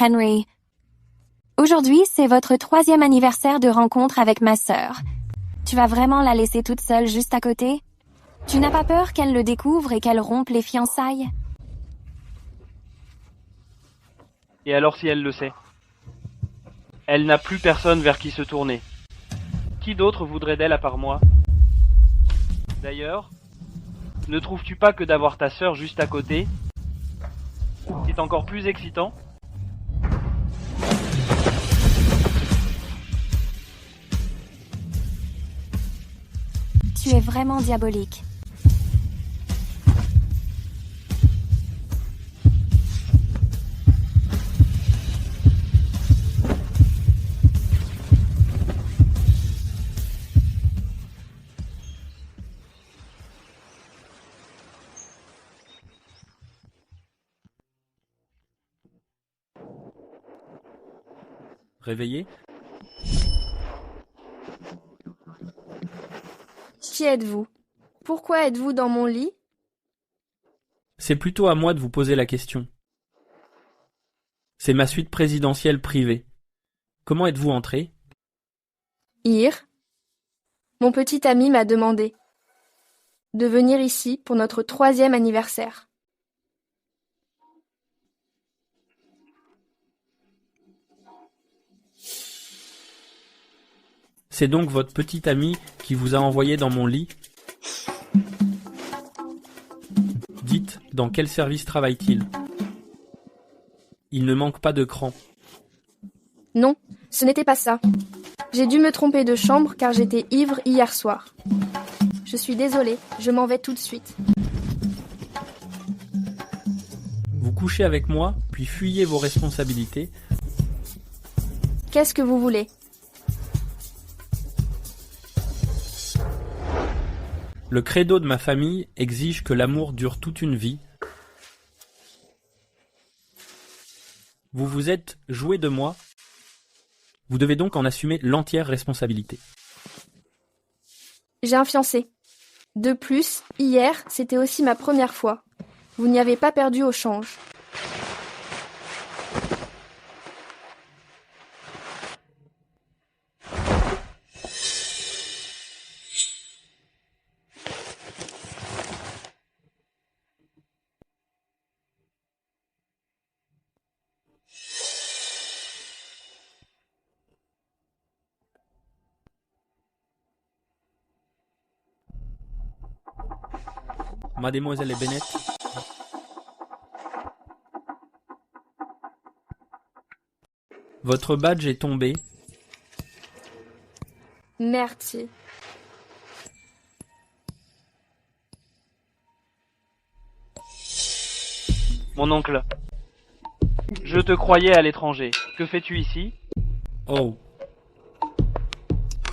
Henry. Aujourd'hui, c'est votre 3e anniversaire de rencontre avec ma sœur. Tu vas vraiment la laisser toute seule juste à côté? Tu n'as pas peur qu'elle le découvre et qu'elle rompe les fiançailles? Et alors si elle le sait? Elle n'a plus personne vers qui se tourner. Qui d'autre voudrait d'elle à part moi? D'ailleurs, ne trouves-tu pas que d'avoir ta sœur juste à côté est encore plus excitant? Tu es vraiment diabolique. Réveillé? Qui êtes-vous? Pourquoi êtes-vous dans mon lit? C'est plutôt à moi de vous poser la question. C'est ma suite présidentielle privée. Comment êtes-vous entré? Hier, mon petit ami m'a demandé de venir ici pour notre 3e anniversaire. C'est donc votre petit ami qui vous a envoyé dans mon lit? Dites, dans quel service travaille-t-il? Il ne manque pas de cran. Non, ce n'était pas ça. J'ai dû me tromper de chambre car j'étais ivre hier soir. Je suis désolée, je m'en vais tout de suite. Vous couchez avec moi, puis fuyez vos responsabilités. Qu'est-ce que vous voulez? Le credo de ma famille exige que l'amour dure toute une vie. Vous vous êtes joué de moi. Vous devez donc en assumer l'entière responsabilité. J'ai un fiancé. De plus, hier, c'était aussi ma première fois. Vous n'y avez pas perdu au change. Mademoiselle Bennett, votre badge est tombé. Merci. Mon oncle, je te croyais à l'étranger. Que fais-tu ici? Oh.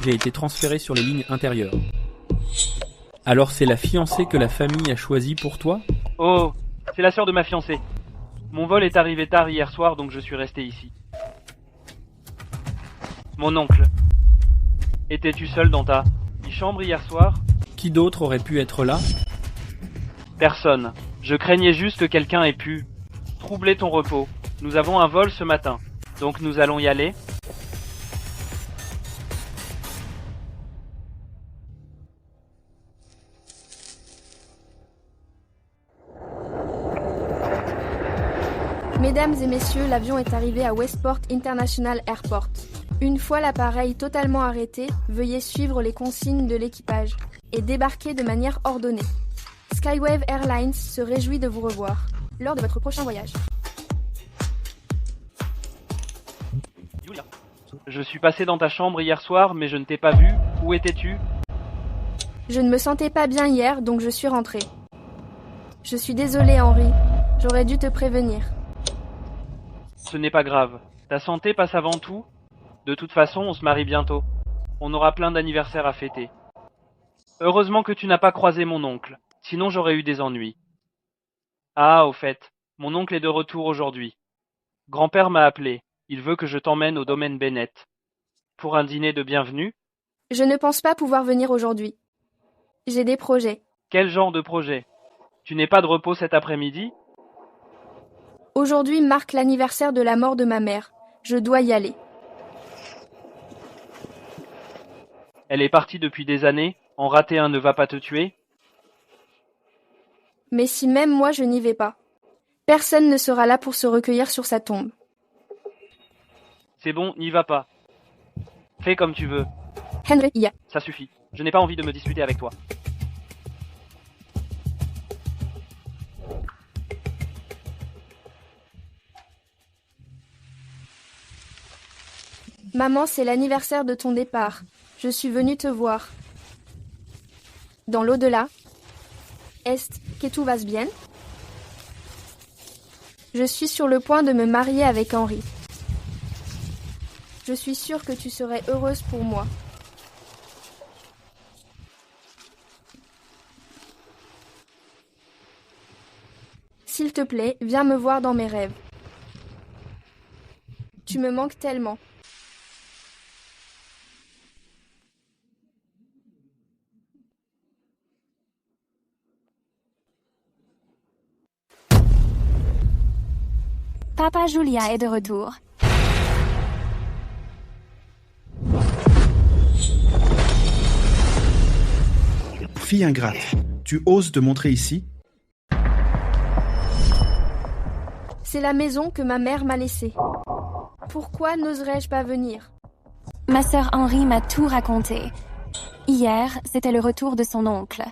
J'ai été transféré sur les lignes intérieures. Alors c'est la fiancée que la famille a choisie pour toi? Oh, c'est la sœur de ma fiancée. Mon vol est arrivé tard hier soir, donc je suis resté ici. Mon oncle, étais-tu seul dans ta chambre hier soir? Qui d'autre aurait pu être là? Personne. Je craignais juste que quelqu'un ait pu troubler ton repos. Nous avons un vol ce matin, donc nous allons y aller. Mesdames et messieurs, l'avion est arrivé à Westport International Airport. Une fois l'appareil totalement arrêté, veuillez suivre les consignes de l'équipage et débarquer de manière ordonnée. Skywave Airlines se réjouit de vous revoir lors de votre prochain voyage. Julia, je suis passé dans ta chambre hier soir, mais je ne t'ai pas vu. Où étais-tu? Je ne me sentais pas bien hier, donc je suis rentrée. Je suis désolée, Henry. J'aurais dû te prévenir. Ce n'est pas grave. Ta santé passe avant tout. De toute façon, on se marie bientôt. On aura plein d'anniversaires à fêter. Heureusement que tu n'as pas croisé mon oncle, sinon j'aurais eu des ennuis. Ah, au fait, mon oncle est de retour aujourd'hui. Grand-père m'a appelé. Il veut que je t'emmène au domaine Bennett. Pour un dîner de bienvenue? Je ne pense pas pouvoir venir aujourd'hui. J'ai des projets. Quel genre de projet? Tu n'es pas de repos cet après-midi? Aujourd'hui marque l'anniversaire de la mort de ma mère. Je dois y aller. Elle est partie depuis des années. En rater un ne va pas te tuer. Mais si même moi je n'y vais pas, personne ne sera là pour se recueillir sur sa tombe. C'est bon, n'y va pas. Fais comme tu veux. Henry, ya. Ça suffit. Je n'ai pas envie de me disputer avec toi. Maman, c'est l'anniversaire de ton départ. Je suis venue te voir. Dans l'au-delà, est-ce que tout va bien? Je suis sur le point de me marier avec Henry. Je suis sûre que tu serais heureuse pour moi. S'il te plaît, viens me voir dans mes rêves. Tu me manques tellement. Papa Julia est de retour. Fille ingrate, tu oses te montrer ici? C'est la maison que ma mère m'a laissée. Pourquoi n'oserais-je pas venir? Ma sœur Henri m'a tout raconté. Hier, c'était le retour de son oncle.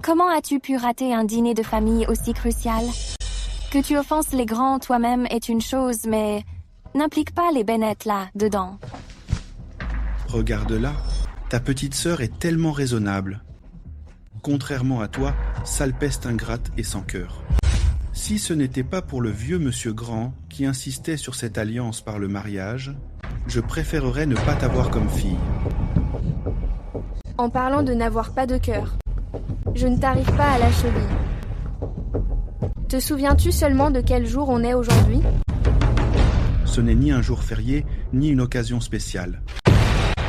Comment as-tu pu rater un dîner de famille aussi crucial? Que tu offenses les grands toi-même est une chose, mais n'implique pas les Bennett là, dedans. Regarde-la, ta petite sœur est tellement raisonnable. Contrairement à toi, sale peste ingrate et sans cœur. Si ce n'était pas pour le vieux monsieur Grand qui insistait sur cette alliance par le mariage, je préférerais ne pas t'avoir comme fille. En parlant de n'avoir pas de cœur, je ne t'arrive pas à la cheville. Te souviens-tu seulement de quel jour on est aujourd'hui? Ce n'est ni un jour férié, ni une occasion spéciale.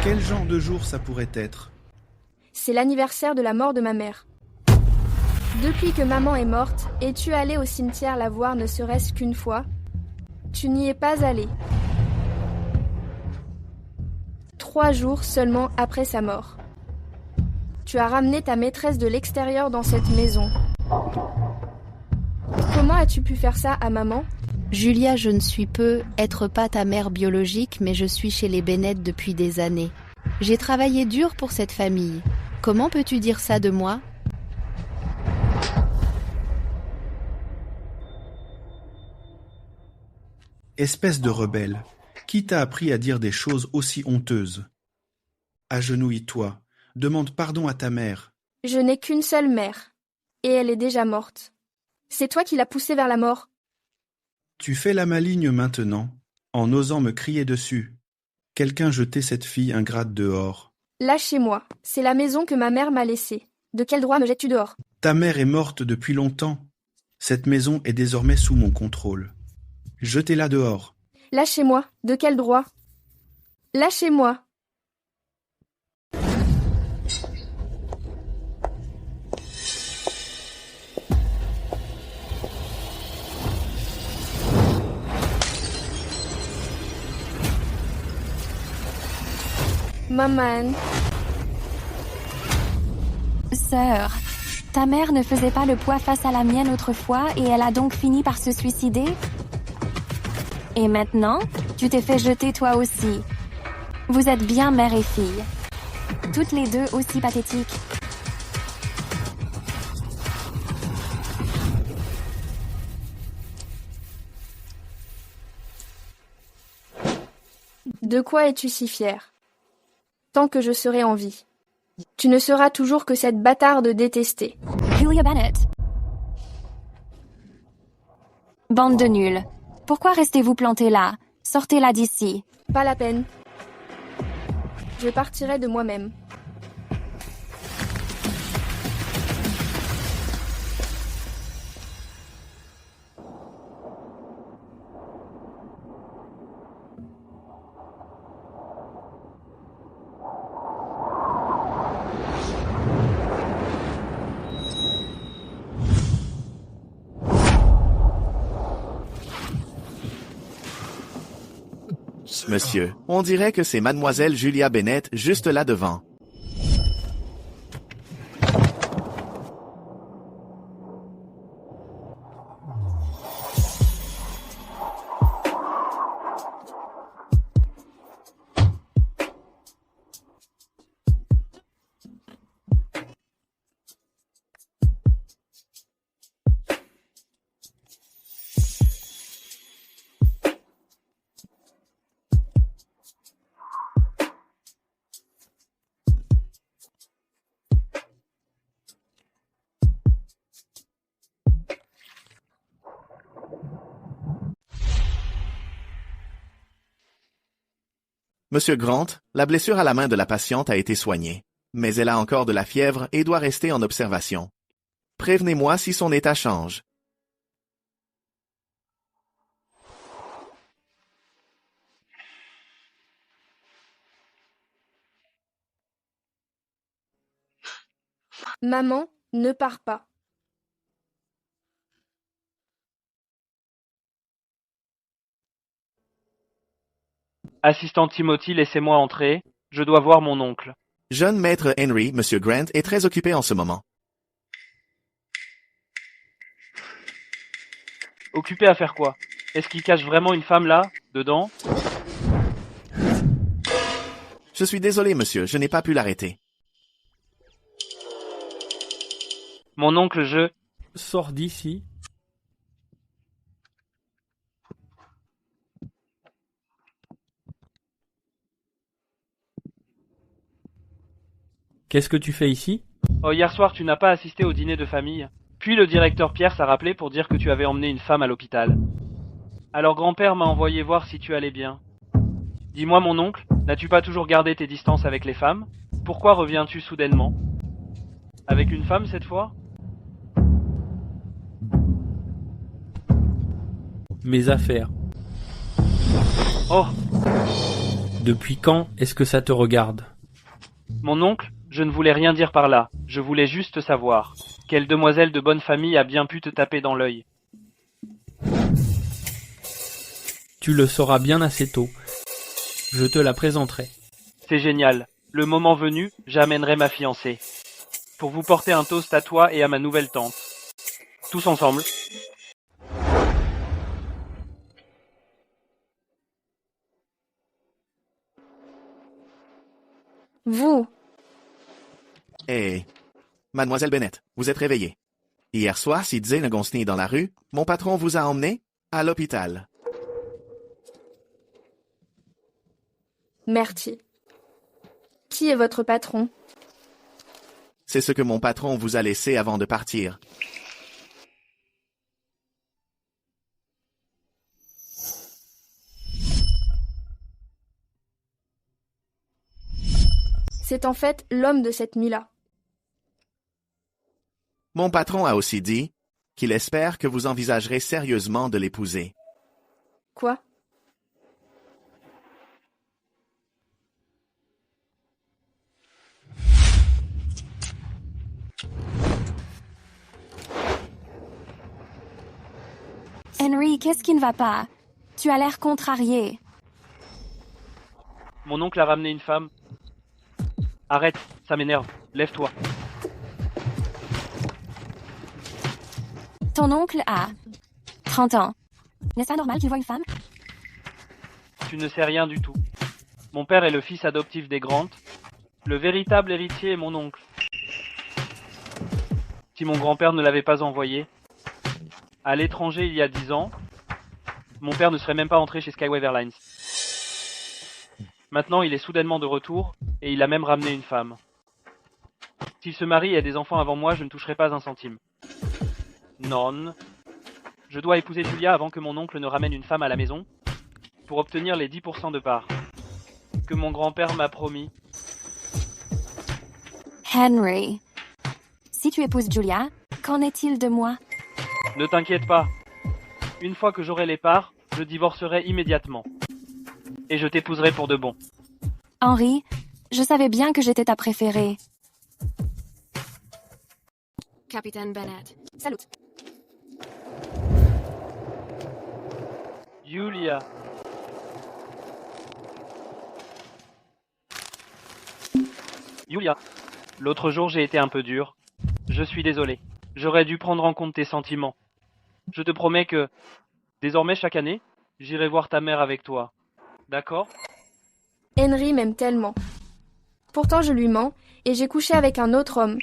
Quel genre de jour ça pourrait être? C'est l'anniversaire de la mort de ma mère. Depuis que maman est morte, es-tu allé au cimetière la voir ne serait-ce qu'une fois? Tu n'y es pas allé. 3 jours seulement après sa mort. Tu as ramené ta maîtresse de l'extérieur dans cette maison. Comment as-tu pu faire ça à maman? Julia, je ne suis être pas ta mère biologique, mais je suis chez les Bennett depuis des années. J'ai travaillé dur pour cette famille. Comment peux-tu dire ça de moi? Espèce de rebelle, qui t'a appris à dire des choses aussi honteuses? Agenouille-toi, demande pardon à ta mère. Je n'ai qu'une seule mère, et elle est déjà morte. C'est toi qui l'as poussée vers la mort. Tu fais la maligne maintenant, en osant me crier dessus. Quelqu'un jetait cette fille ingrate dehors. Lâchez-moi, c'est la maison que ma mère m'a laissée. De quel droit me jettes-tu dehors? Ta mère est morte depuis longtemps. Cette maison est désormais sous mon contrôle. Jetez-la dehors. Lâchez-moi, de quel droit? Lâchez-moi. Maman. Sœur, ta mère ne faisait pas le poids face à la mienne autrefois et elle a donc fini par se suicider? Et maintenant, tu t'es fait jeter toi aussi. Vous êtes bien mère et fille. Toutes les deux aussi pathétiques. De quoi es-tu si fière? Tant que je serai en vie. Tu ne seras toujours que cette bâtarde détestée. Julia Bennett. Bande de nuls. Pourquoi restez-vous plantés là? Sortez-la d'ici. Pas la peine. Je partirai de moi-même. Monsieur, on dirait que c'est mademoiselle Julia Bennett juste là devant. Monsieur Grant, la blessure à la main de la patiente a été soignée, mais elle a encore de la fièvre et doit rester en observation. Prévenez-moi si son état change. Maman, ne pars pas. Assistant Timothy, laissez-moi entrer. Je dois voir mon oncle. Jeune maître Henry, Monsieur Grant, est très occupé en ce moment. Occupé à faire quoi? Est-ce qu'il cache vraiment une femme là, dedans? Je suis désolé, monsieur, je n'ai pas pu l'arrêter. Mon oncle, je... Sors d'ici. Qu'est-ce que tu fais ici? Oh, hier soir, tu n'as pas assisté au dîner de famille. Puis le directeur Pierre s'est rappelé pour dire que tu avais emmené une femme à l'hôpital. Alors grand-père m'a envoyé voir si tu allais bien. Dis-moi, mon oncle, n'as-tu pas toujours gardé tes distances avec les femmes? Pourquoi reviens-tu soudainement? Avec une femme cette fois? Mes affaires. Oh, Depuis quand est-ce que ça te regarde? mon oncle, je ne voulais rien dire par là. Je voulais juste savoir. Quelle demoiselle de bonne famille a bien pu te taper dans l'œil? Tu le sauras bien assez tôt. Je te la présenterai. C'est génial. Le moment venu, j'amènerai ma fiancée. Pour vous porter un toast à toi et à ma nouvelle tante. Tous ensemble. Vous, Hey, mademoiselle Bennett, vous êtes réveillée. Hier soir, si Zane Agostini dans la rue, mon patron vous a emmené à l'hôpital. merci. Qui est votre patron? C'est ce que mon patron vous a laissé avant de partir. C'est en fait l'homme de cette nuit-là. Mon patron a aussi dit qu'il espère que vous envisagerez sérieusement de l'épouser. Quoi? Henry, qu'est-ce qui ne va pas? Tu as l'air contrarié. Mon oncle a ramené une femme. Arrête, ça m'énerve. Lève-toi. Ton oncle a 30 ans. N'est-ce pas normal qu'il voit une femme? Tu ne sais rien du tout. Mon père est le fils adoptif des Grant. Le véritable héritier est mon oncle. Si mon grand-père ne l'avait pas envoyé à l'étranger il y a 10 ans, mon père ne serait même pas entré chez Skywave Airlines. Maintenant, il est soudainement de retour, et il a même ramené une femme. S'il se marie et a des enfants avant moi, je ne toucherai pas un centime. Non. Je dois épouser Julia avant que mon oncle ne ramène une femme à la maison, pour obtenir les 10% de part que mon grand-père m'a promis. Henry, si tu épouses Julia, qu'en est-il de moi? Ne t'inquiète pas. Une fois que j'aurai les parts, je divorcerai immédiatement. Et je t'épouserai pour de bon. Henry, je savais bien que j'étais ta préférée. Capitaine Bennett. Salut. Julia. Julia, l'autre jour j'ai été un peu dur. Je suis désolé. J'aurais dû prendre en compte tes sentiments. Je te promets que, désormais chaque année, j'irai voir ta mère avec toi. D'accord? Henry m'aime tellement. Pourtant je lui mens et j'ai couché avec un autre homme.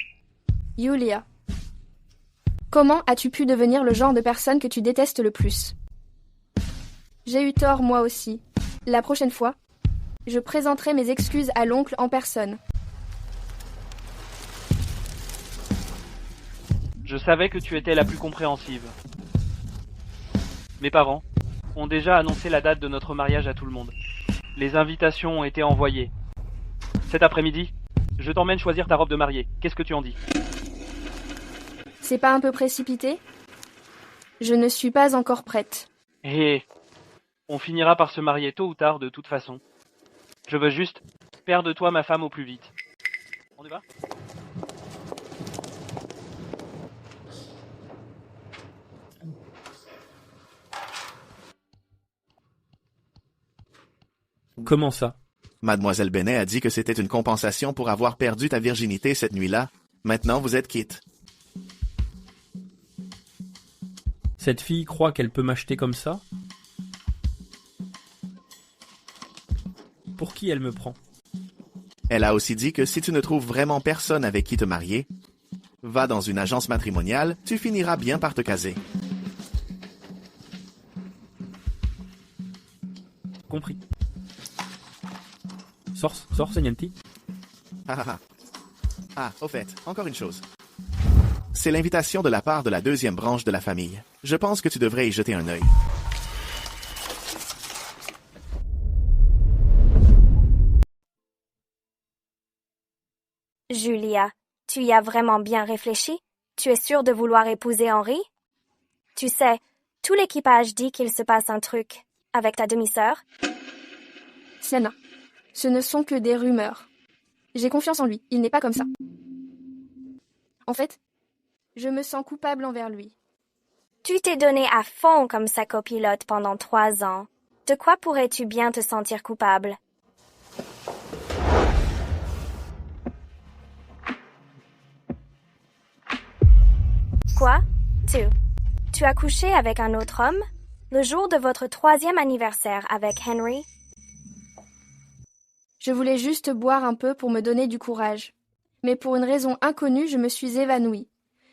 Julia. Comment as-tu pu devenir le genre de personne que tu détestes le plus? J'ai eu tort moi aussi. La prochaine fois, je présenterai mes excuses à l'oncle en personne. Je savais que tu étais la plus compréhensive. Mes parents ont déjà annoncé la date de notre mariage à tout le monde. Les invitations ont été envoyées. Cet après-midi, je t'emmène choisir ta robe de mariée. Qu'est-ce que tu en dis? C'est pas un peu précipité? Je ne suis pas encore prête. Et on finira par se marier tôt ou tard de toute façon. Je veux juste faire de toi ma femme au plus vite. On y va? Comment ça? Mademoiselle Bennet a dit que c'était une compensation pour avoir perdu ta virginité cette nuit-là. Maintenant, vous êtes quitte. Cette fille croit qu'elle peut m'acheter comme ça? Pour qui elle me prend? Elle a aussi dit que si tu ne trouves vraiment personne avec qui te marier, va dans une agence matrimoniale, tu finiras bien par te caser. Compris. Sors, Segnanti. Au fait, encore une chose. C'est l'invitation de la part de la deuxième branche de la famille. Je pense que tu devrais y jeter un œil. Julia, tu y as vraiment bien réfléchi? Tu es sûre de vouloir épouser Henry? Tu sais, tout l'équipage dit qu'il se passe un truc avec ta demi-sœur. Sienna, ce ne sont que des rumeurs. J'ai confiance en lui, il n'est pas comme ça. En fait, je me sens coupable envers lui. Tu t'es donné à fond comme sa copilote pendant 3 ans. De quoi pourrais-tu bien te sentir coupable? Quoi? Tu as couché avec un autre homme? Le jour de votre 3e anniversaire avec Henry? Je voulais juste boire un peu pour me donner du courage. Mais pour une raison inconnue, je me suis évanouie.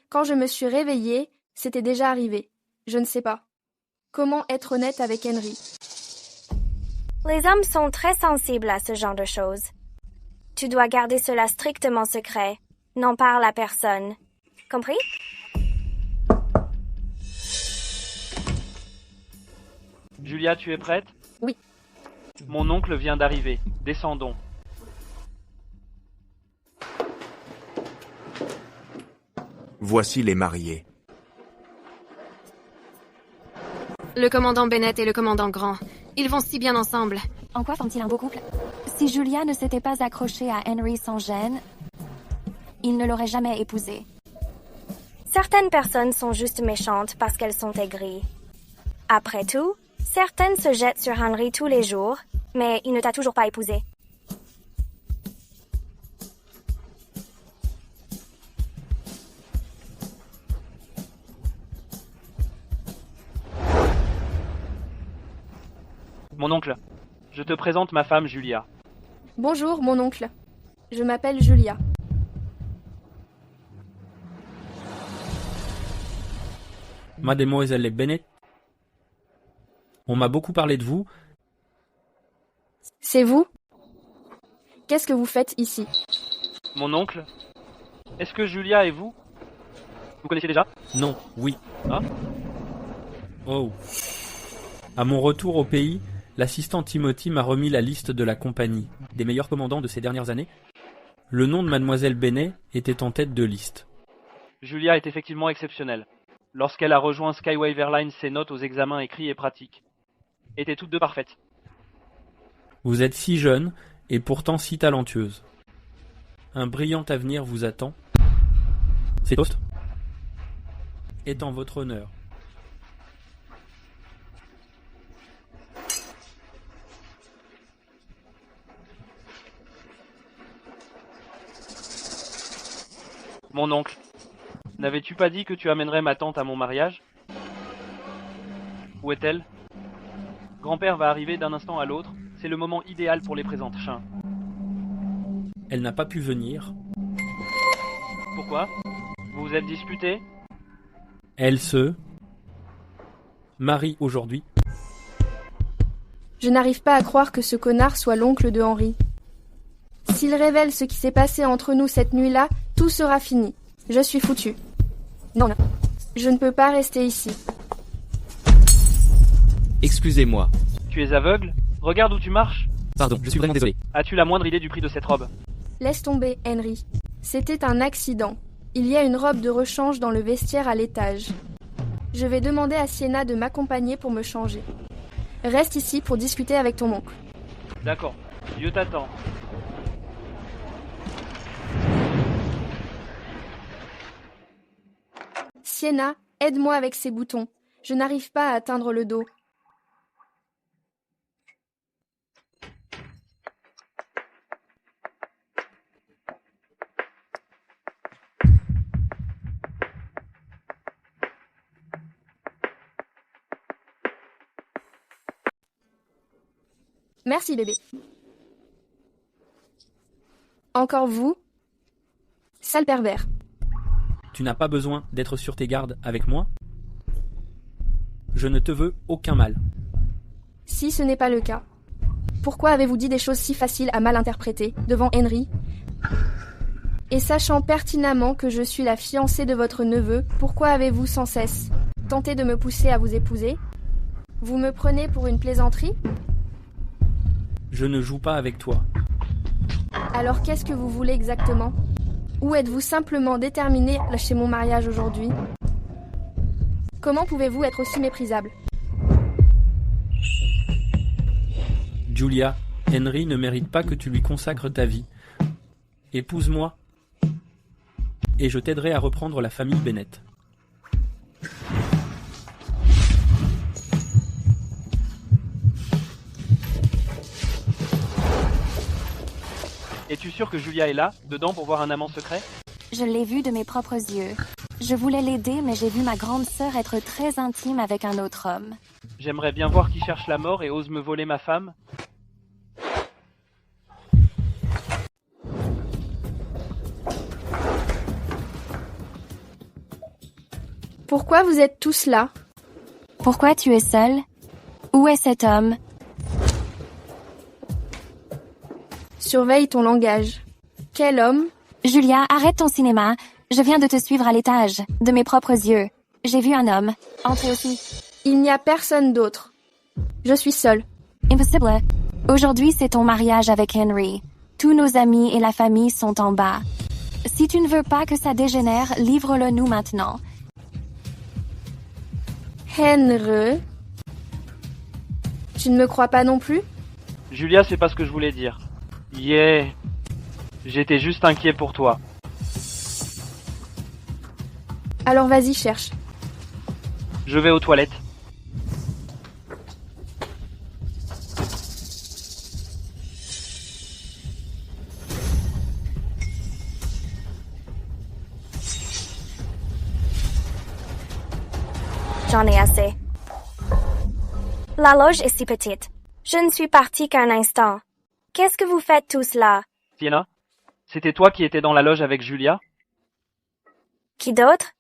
Quand je me suis réveillée, c'était déjà arrivé. Je ne sais pas. Comment être honnête avec Henry? Les hommes sont très sensibles à ce genre de choses. Tu dois garder cela strictement secret. N'en parle à personne. Compris? Julia, tu es prête? Oui. Mon oncle vient d'arriver. Descendons. Voici les mariés. Le commandant Bennett et le commandant Grand. Ils vont si bien ensemble. En quoi forment-ils un beau couple? Si Julia ne s'était pas accrochée à Henry sans gêne, il ne l'aurait jamais épousée. Certaines personnes sont juste méchantes parce qu'elles sont aigries. Après tout, certaines se jettent sur Henry tous les jours, mais il ne t'a toujours pas épousée. Mon oncle, je te présente ma femme Julia. Bonjour, mon oncle. Je m'appelle Julia. Mademoiselle Bennet, on m'a beaucoup parlé de vous. C'est vous? Qu'est-ce que vous faites ici? Mon oncle, est-ce que Julia et vous connaissez déjà? Non, oui. Ah? Oh. À mon retour au pays, l'assistant Timothy m'a remis la liste de la compagnie, des meilleurs commandants de ces dernières années. Le nom de Mademoiselle Bennet était en tête de liste. Julia est effectivement exceptionnelle. Lorsqu'elle a rejoint Skywave Airlines, ses notes aux examens écrits et pratiques étaient toutes deux parfaites. Vous êtes si jeune et pourtant si talentueuse. Un brillant avenir vous attend. Ces toasts est en votre honneur. Mon oncle, n'avais-tu pas dit que tu amènerais ma tante à mon mariage? Où est-elle? Grand-père va arriver d'un instant à l'autre, c'est le moment idéal pour les présentations. Elle n'a pas pu venir. Pourquoi? Vous vous êtes disputés? Elle se marie aujourd'hui. Je n'arrive pas à croire que ce connard soit l'oncle de Henry. S'il révèle ce qui s'est passé entre nous cette nuit-là, tout sera fini. Je suis foutu. Non, non. Je ne peux pas rester ici. Excusez-moi. Tu es aveugle? Regarde où tu marches. Pardon, je suis vraiment désolé. As-tu la moindre idée du prix de cette robe? Laisse tomber, Henry. C'était un accident. Il y a une robe de rechange dans le vestiaire à l'étage. Je vais demander à Sienna de m'accompagner pour me changer. Reste ici pour discuter avec ton oncle. D'accord, Dieu t'attend. Sienna, aide-moi avec ces boutons. Je n'arrive pas à atteindre le dos. Merci bébé. Encore vous? Sale pervers. Tu n'as pas besoin d'être sur tes gardes avec moi. Je ne te veux aucun mal. Si ce n'est pas le cas, pourquoi avez-vous dit des choses si faciles à mal interpréter devant Henry? Et sachant pertinemment que je suis la fiancée de votre neveu, pourquoi avez-vous sans cesse tenté de me pousser à vous épouser? Vous me prenez pour une plaisanterie? Je ne joue pas avec toi. Alors qu'est-ce que vous voulez exactement? Ou êtes-vous simplement déterminé à lâcher mon mariage aujourd'hui? Comment pouvez-vous être aussi méprisable? Julia, Henry ne mérite pas que tu lui consacres ta vie. Épouse-moi, et je t'aiderai à reprendre la famille Bennett. Es-tu sûr que Julia est là, dedans, pour voir un amant secret? Je l'ai vu de mes propres yeux. Je voulais l'aider, mais j'ai vu ma grande sœur être très intime avec un autre homme. J'aimerais bien voir qui cherche la mort et ose me voler ma femme. Pourquoi vous êtes tous là? Pourquoi tu es seul? Où est cet homme? Surveille ton langage. Quel homme? Julia, arrête ton cinéma. Je viens de te suivre à l'étage, de mes propres yeux. J'ai vu un homme. Entrez aussi. Il n'y a personne d'autre. Je suis seule. Impossible. Aujourd'hui, c'est ton mariage avec Henry. Tous nos amis et la famille sont en bas. Si tu ne veux pas que ça dégénère, livre-le nous maintenant. Henry? Tu ne me crois pas non plus? Julia, c'est pas ce que je voulais dire. Yeah. J'étais juste inquiet pour toi. Alors vas-y, cherche. Je vais aux toilettes. J'en ai assez. La loge est si petite. Je ne suis partie qu'un instant. Qu'est-ce que vous faites tous là? Sienna, c'était toi qui étais dans la loge avec Julia? Qui d'autre?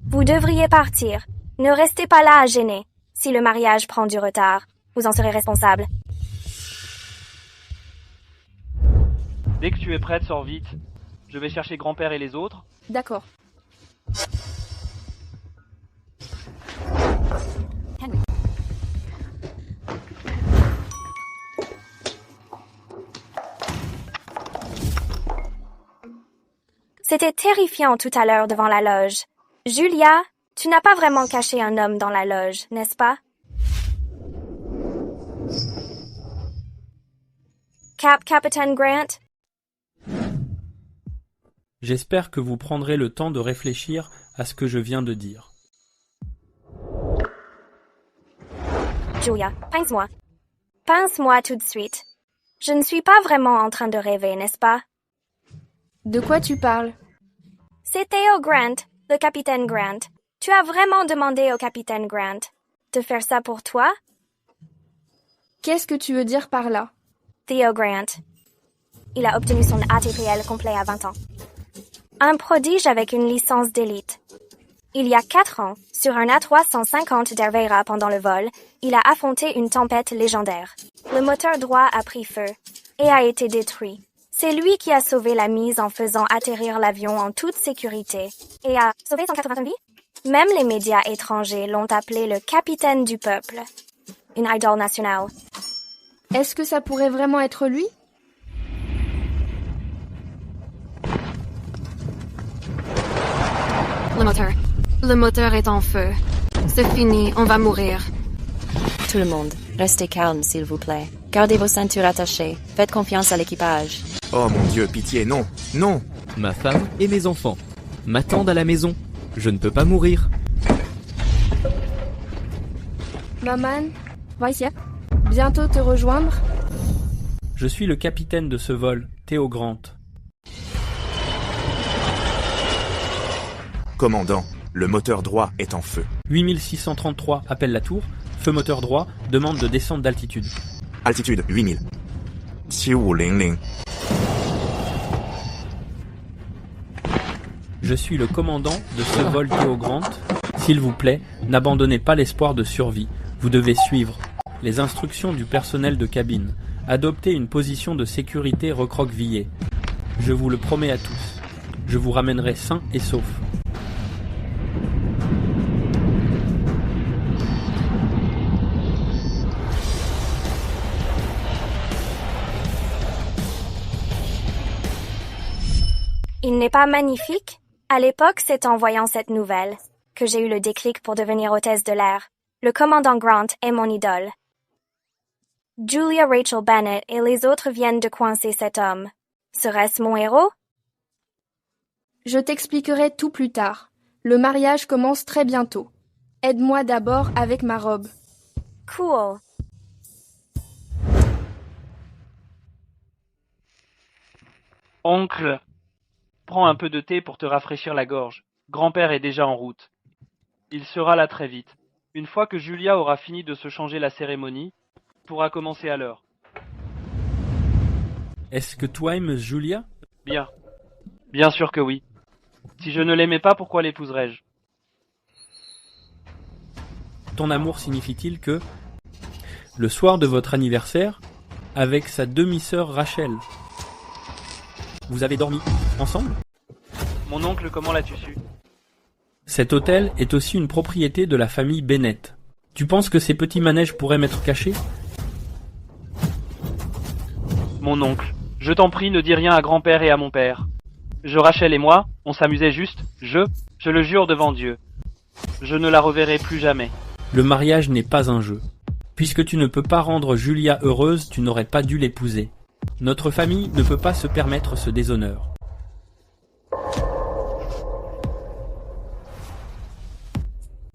Vous devriez partir. Ne restez pas là à gêner. Si le mariage prend du retard, vous en serez responsable. Dès que tu es prête, sors vite. Je vais chercher grand-père et les autres. D'accord. Henry. C'était terrifiant tout à l'heure devant la loge. Julia, tu n'as pas vraiment caché un homme dans la loge, n'est-ce pas? Captain Grant? J'espère que vous prendrez le temps de réfléchir à ce que je viens de dire. Julia, pince-moi. Pince-moi tout de suite. Je ne suis pas vraiment en train de rêver, n'est-ce pas? De quoi tu parles? C'est Theo Grant, le capitaine Grant. Tu as vraiment demandé au capitaine Grant de faire ça pour toi? Qu'est-ce que tu veux dire par là? Theo Grant. Il a obtenu son ATPL complet à 20 ans. Un prodige avec une licence d'élite. Il y a 4 ans, sur un A350 d'Hervera pendant le vol, il a affronté une tempête légendaire. Le moteur droit a pris feu et a été détruit. C'est lui qui a sauvé la mise en faisant atterrir l'avion en toute sécurité et a sauvé 180 vies. Même les médias étrangers l'ont appelé le capitaine du peuple. Une idole nationale. Est-ce que ça pourrait vraiment être lui? Le moteur est en feu. C'est fini, on va mourir. Tout le monde, restez calme s'il vous plaît. Gardez vos ceintures attachées. Faites confiance à l'équipage. Oh mon Dieu, pitié, non, non. Ma femme et mes enfants m'attendent à la maison. Je ne peux pas mourir. Maman, va ici. Bientôt te rejoindre. Je suis le capitaine de ce vol, Theo Grant. Commandant, le moteur droit est en feu. 8633 appelle la tour. Feu moteur droit, demande de descente d'altitude. Altitude 8000. 7500. Je suis le commandant de ce vol Theo Grant. S'il vous plaît, n'abandonnez pas l'espoir de survie. Vous devez suivre les instructions du personnel de cabine. Adoptez une position de sécurité recroquevillée. Je vous le promets à tous. Je vous ramènerai sain et sauf. Il n'est pas magnifique? À l'époque, c'est en voyant cette nouvelle que j'ai eu le déclic pour devenir hôtesse de l'air. Le commandant Grant est mon idole. Julia Rachel Bennett et les autres viennent de coincer cet homme. Serait-ce mon héros? Je t'expliquerai tout plus tard. Le mariage commence très bientôt. Aide-moi d'abord avec ma robe. Cool. Oncle, prends un peu de thé pour te rafraîchir la gorge. Grand-père est déjà en route. Il sera là très vite. Une fois que Julia aura fini de se changer la cérémonie, pourra commencer à l'heure. Est-ce que toi aimes Julia? Bien. Bien sûr que oui. Si je ne l'aimais pas, pourquoi l'épouserais-je? Ton amour signifie-t-il que, le soir de votre anniversaire, avec sa demi-sœur Rachel, vous avez dormi ensemble? Mon oncle, comment l'as-tu su? Cet hôtel est aussi une propriété de la famille Bennett. Tu penses que ces petits manèges pourraient m'être cachés? Mon oncle, je t'en prie, ne dis rien à grand-père et à mon père. Rachel et moi, on s'amusait juste, je le jure devant Dieu. Je ne la reverrai plus jamais. Le mariage n'est pas un jeu. Puisque tu ne peux pas rendre Julia heureuse, tu n'aurais pas dû l'épouser. Notre famille ne peut pas se permettre ce déshonneur.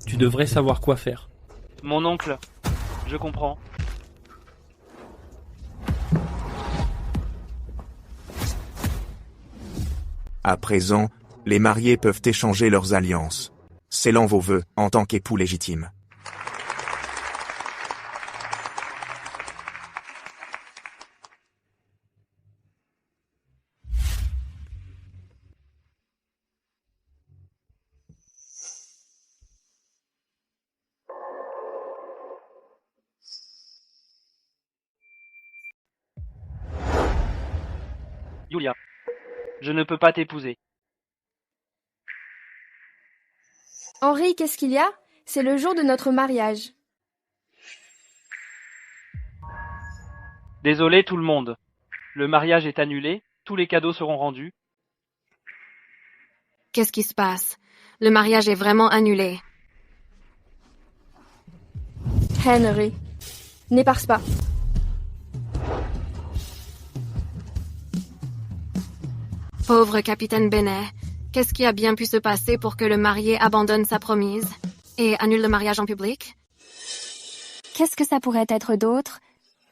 Tu devrais savoir quoi faire. Mon oncle, je comprends. À présent, les mariés peuvent échanger leurs alliances, scellant vos vœux en tant qu'époux légitimes. Julia, je ne peux pas t'épouser. Henri, qu'est-ce qu'il y a? C'est le jour de notre mariage. Désolé tout le monde. Le mariage est annulé, tous les cadeaux seront rendus. Qu'est-ce qui se passe? Le mariage est vraiment annulé. Henry, n'éparse pas. Pauvre capitaine Bennett, qu'est-ce qui a bien pu se passer pour que le marié abandonne sa promise et annule le mariage en public? Qu'est-ce que ça pourrait être d'autre?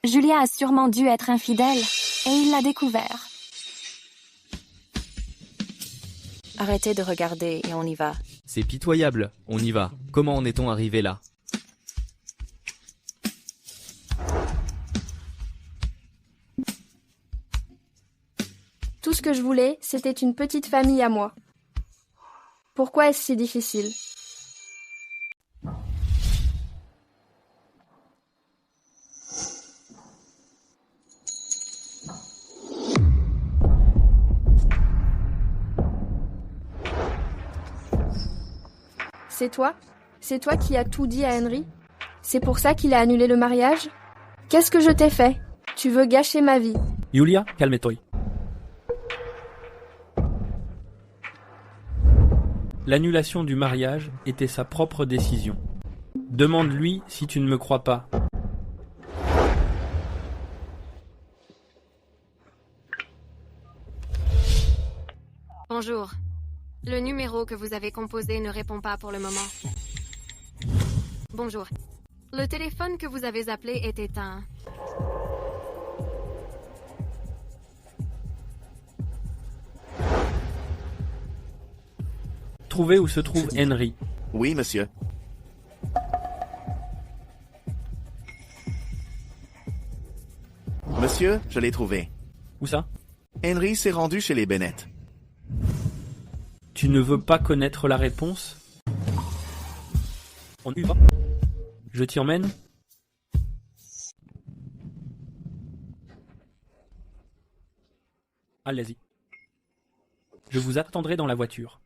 Julia a sûrement dû être infidèle, et il l'a découvert. Arrêtez de regarder et on y va. C'est pitoyable, on y va. Comment en est-on arrivé là? Tout ce que je voulais, c'était une petite famille à moi. Pourquoi est-ce si difficile? C'est toi? C'est toi qui as tout dit à Henry? C'est pour ça qu'il a annulé le mariage? Qu'est-ce que je t'ai fait? Tu veux gâcher ma vie. Julia, calme-toi. L'annulation du mariage était sa propre décision. Demande-lui si tu ne me crois pas. Bonjour. Le numéro que vous avez composé ne répond pas pour le moment. Bonjour. Le téléphone que vous avez appelé est éteint. Trouvez où se trouve Henry. Oui, monsieur. Monsieur, je l'ai trouvé. Où ça? Henry s'est rendu chez les Bennett. Tu ne veux pas connaître la réponse? On y va. Je t'y emmène? Allez-y. Je vous attendrai dans la voiture.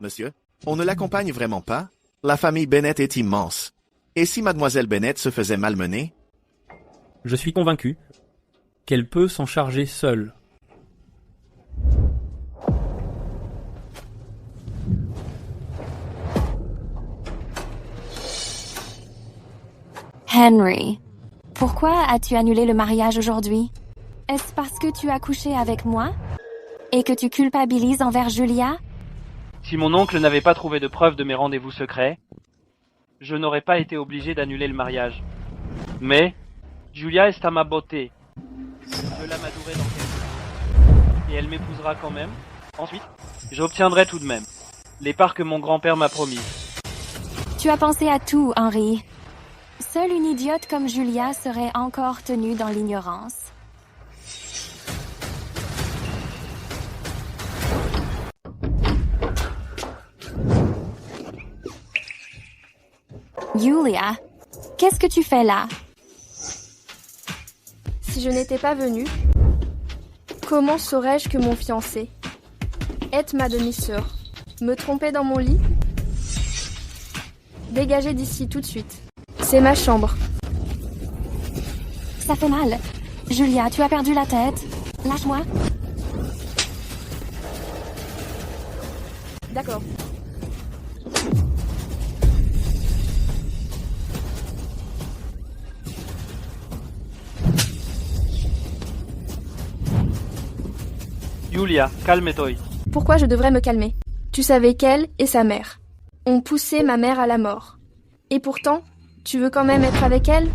Monsieur, on ne l'accompagne vraiment pas? La famille Bennett est immense. Et si mademoiselle Bennett se faisait malmener? Je suis convaincu qu'elle peut s'en charger seule. Henry, pourquoi as-tu annulé le mariage aujourd'hui? Est-ce parce que tu as couché avec moi? Et que tu culpabilises envers Julia? Si mon oncle n'avait pas trouvé de preuves de mes rendez-vous secrets, je n'aurais pas été obligé d'annuler le mariage. Mais Julia est à ma beauté. Je l'amadurai dans quelques temps. Et elle m'épousera quand même. Ensuite, j'obtiendrai tout de même les parts que mon grand-père m'a promises. Tu as pensé à tout, Henry. Seule une idiote comme Julia serait encore tenue dans l'ignorance. Julia, qu'est-ce que tu fais là? Si je n'étais pas venue, comment saurais-je que mon fiancé, être ma demi-sœur, me trompait dans mon lit? Dégagez d'ici tout de suite. C'est ma chambre. Ça fait mal. Julia, tu as perdu la tête. Lâche-moi. D'accord. Julia, calme-toi. Pourquoi je devrais me calmer? Tu savais qu'elle et sa mère ont poussé ma mère à la mort. Et pourtant, tu veux quand même être avec elle?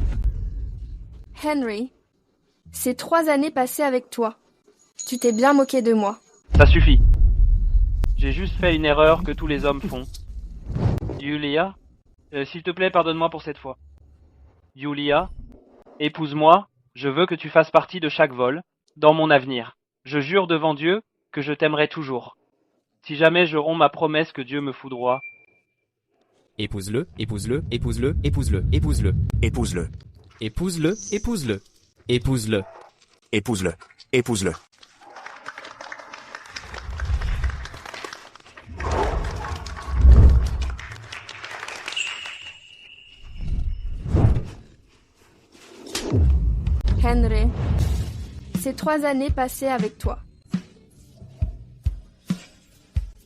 Henry, c'est 3 années passées avec toi. Tu t'es bien moqué de moi. Ça suffit. J'ai juste fait une erreur que tous les hommes font. Julia, s'il te plaît, pardonne-moi pour cette fois. Julia, épouse-moi, je veux que tu fasses partie de chaque vol, dans mon avenir. Je jure devant Dieu que je t'aimerai toujours. Si jamais je romps ma promesse que Dieu me foudroie. Épouse-le, épouse-le, épouse-le, épouse-le, épouse-le. Épouse-le. Épouse-le, épouse-le. Épouse-le. Épouse-le. Épouse-le. Henry, c'est 3 années passées avec toi.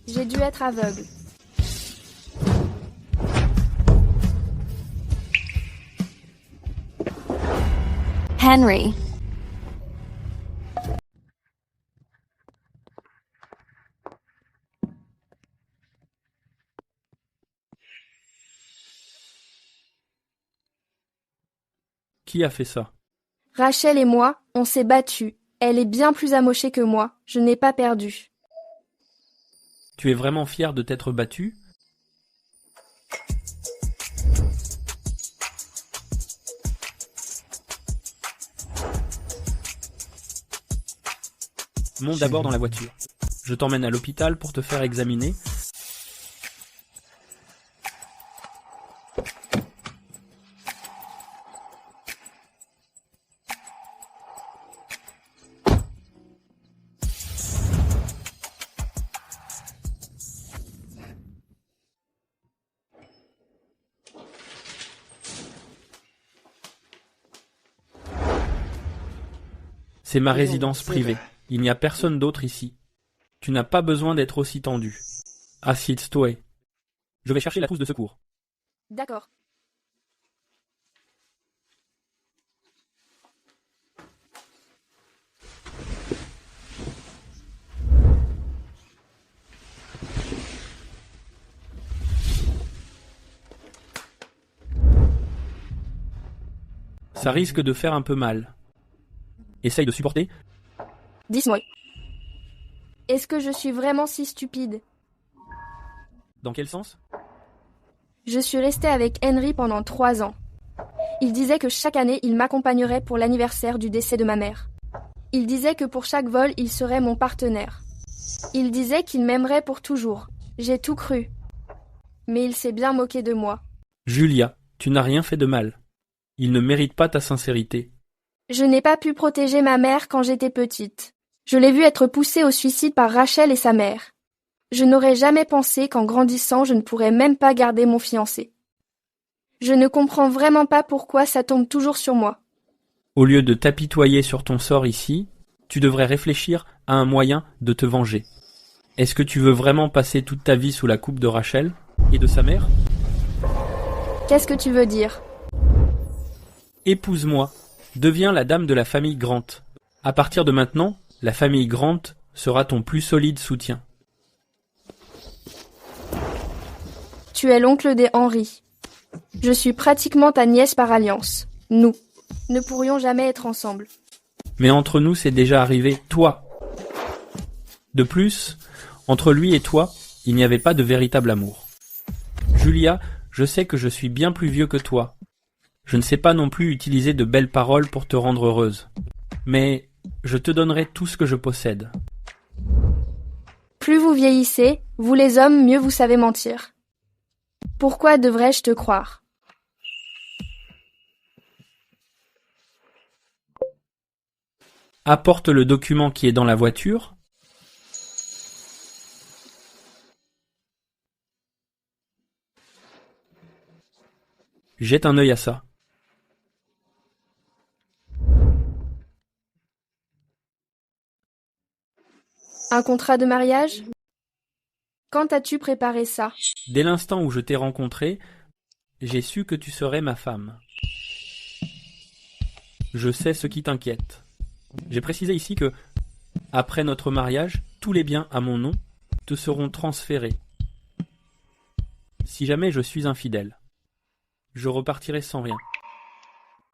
J'ai dû être aveugle. Henry. Qui a fait ça? Rachel et moi, on s'est battus. Elle est bien plus amochée que moi. Je n'ai pas perdu. Tu es vraiment fier de t'être battu? Monte d'abord dans la voiture. Je t'emmène à l'hôpital pour te faire examiner. C'est ma résidence privée. Il n'y a personne d'autre ici. Tu n'as pas besoin d'être aussi tendu. Assieds-toi. Je vais chercher la trousse de secours. D'accord. Ça risque de faire un peu mal. Essaye de supporter. Dis-moi. Est-ce que je suis vraiment si stupide? Dans quel sens? Je suis restée avec Henry pendant 3 ans. Il disait que chaque année, il m'accompagnerait pour l'anniversaire du décès de ma mère. Il disait que pour chaque vol, il serait mon partenaire. Il disait qu'il m'aimerait pour toujours. J'ai tout cru. Mais il s'est bien moqué de moi. Julia, tu n'as rien fait de mal. Il ne mérite pas ta sincérité. Je n'ai pas pu protéger ma mère quand j'étais petite. Je l'ai vue être poussée au suicide par Rachel et sa mère. Je n'aurais jamais pensé qu'en grandissant, je ne pourrais même pas garder mon fiancé. Je ne comprends vraiment pas pourquoi ça tombe toujours sur moi. Au lieu de t'apitoyer sur ton sort ici, tu devrais réfléchir à un moyen de te venger. Est-ce que tu veux vraiment passer toute ta vie sous la coupe de Rachel et de sa mère? Qu'est-ce que tu veux dire? Épouse-moi. Deviens la dame de la famille Grant. À partir de maintenant, la famille Grant sera ton plus solide soutien. Tu es l'oncle des Henry. Je suis pratiquement ta nièce par alliance. Nous ne pourrions jamais être ensemble. Mais entre nous, c'est déjà arrivé, toi. De plus, entre lui et toi, il n'y avait pas de véritable amour. Julia, je sais que je suis bien plus vieux que toi. Je ne sais pas non plus utiliser de belles paroles pour te rendre heureuse. Mais je te donnerai tout ce que je possède. Plus vous vieillissez, vous les hommes, mieux vous savez mentir. Pourquoi devrais-je te croire? Apporte le document qui est dans la voiture. Jette un œil à ça. Un contrat de mariage? Quand as-tu préparé ça? Dès l'instant où je t'ai rencontré, j'ai su que tu serais ma femme. Je sais ce qui t'inquiète. J'ai précisé ici que, après notre mariage, tous les biens à mon nom te seront transférés. Si jamais je suis infidèle, je repartirai sans rien.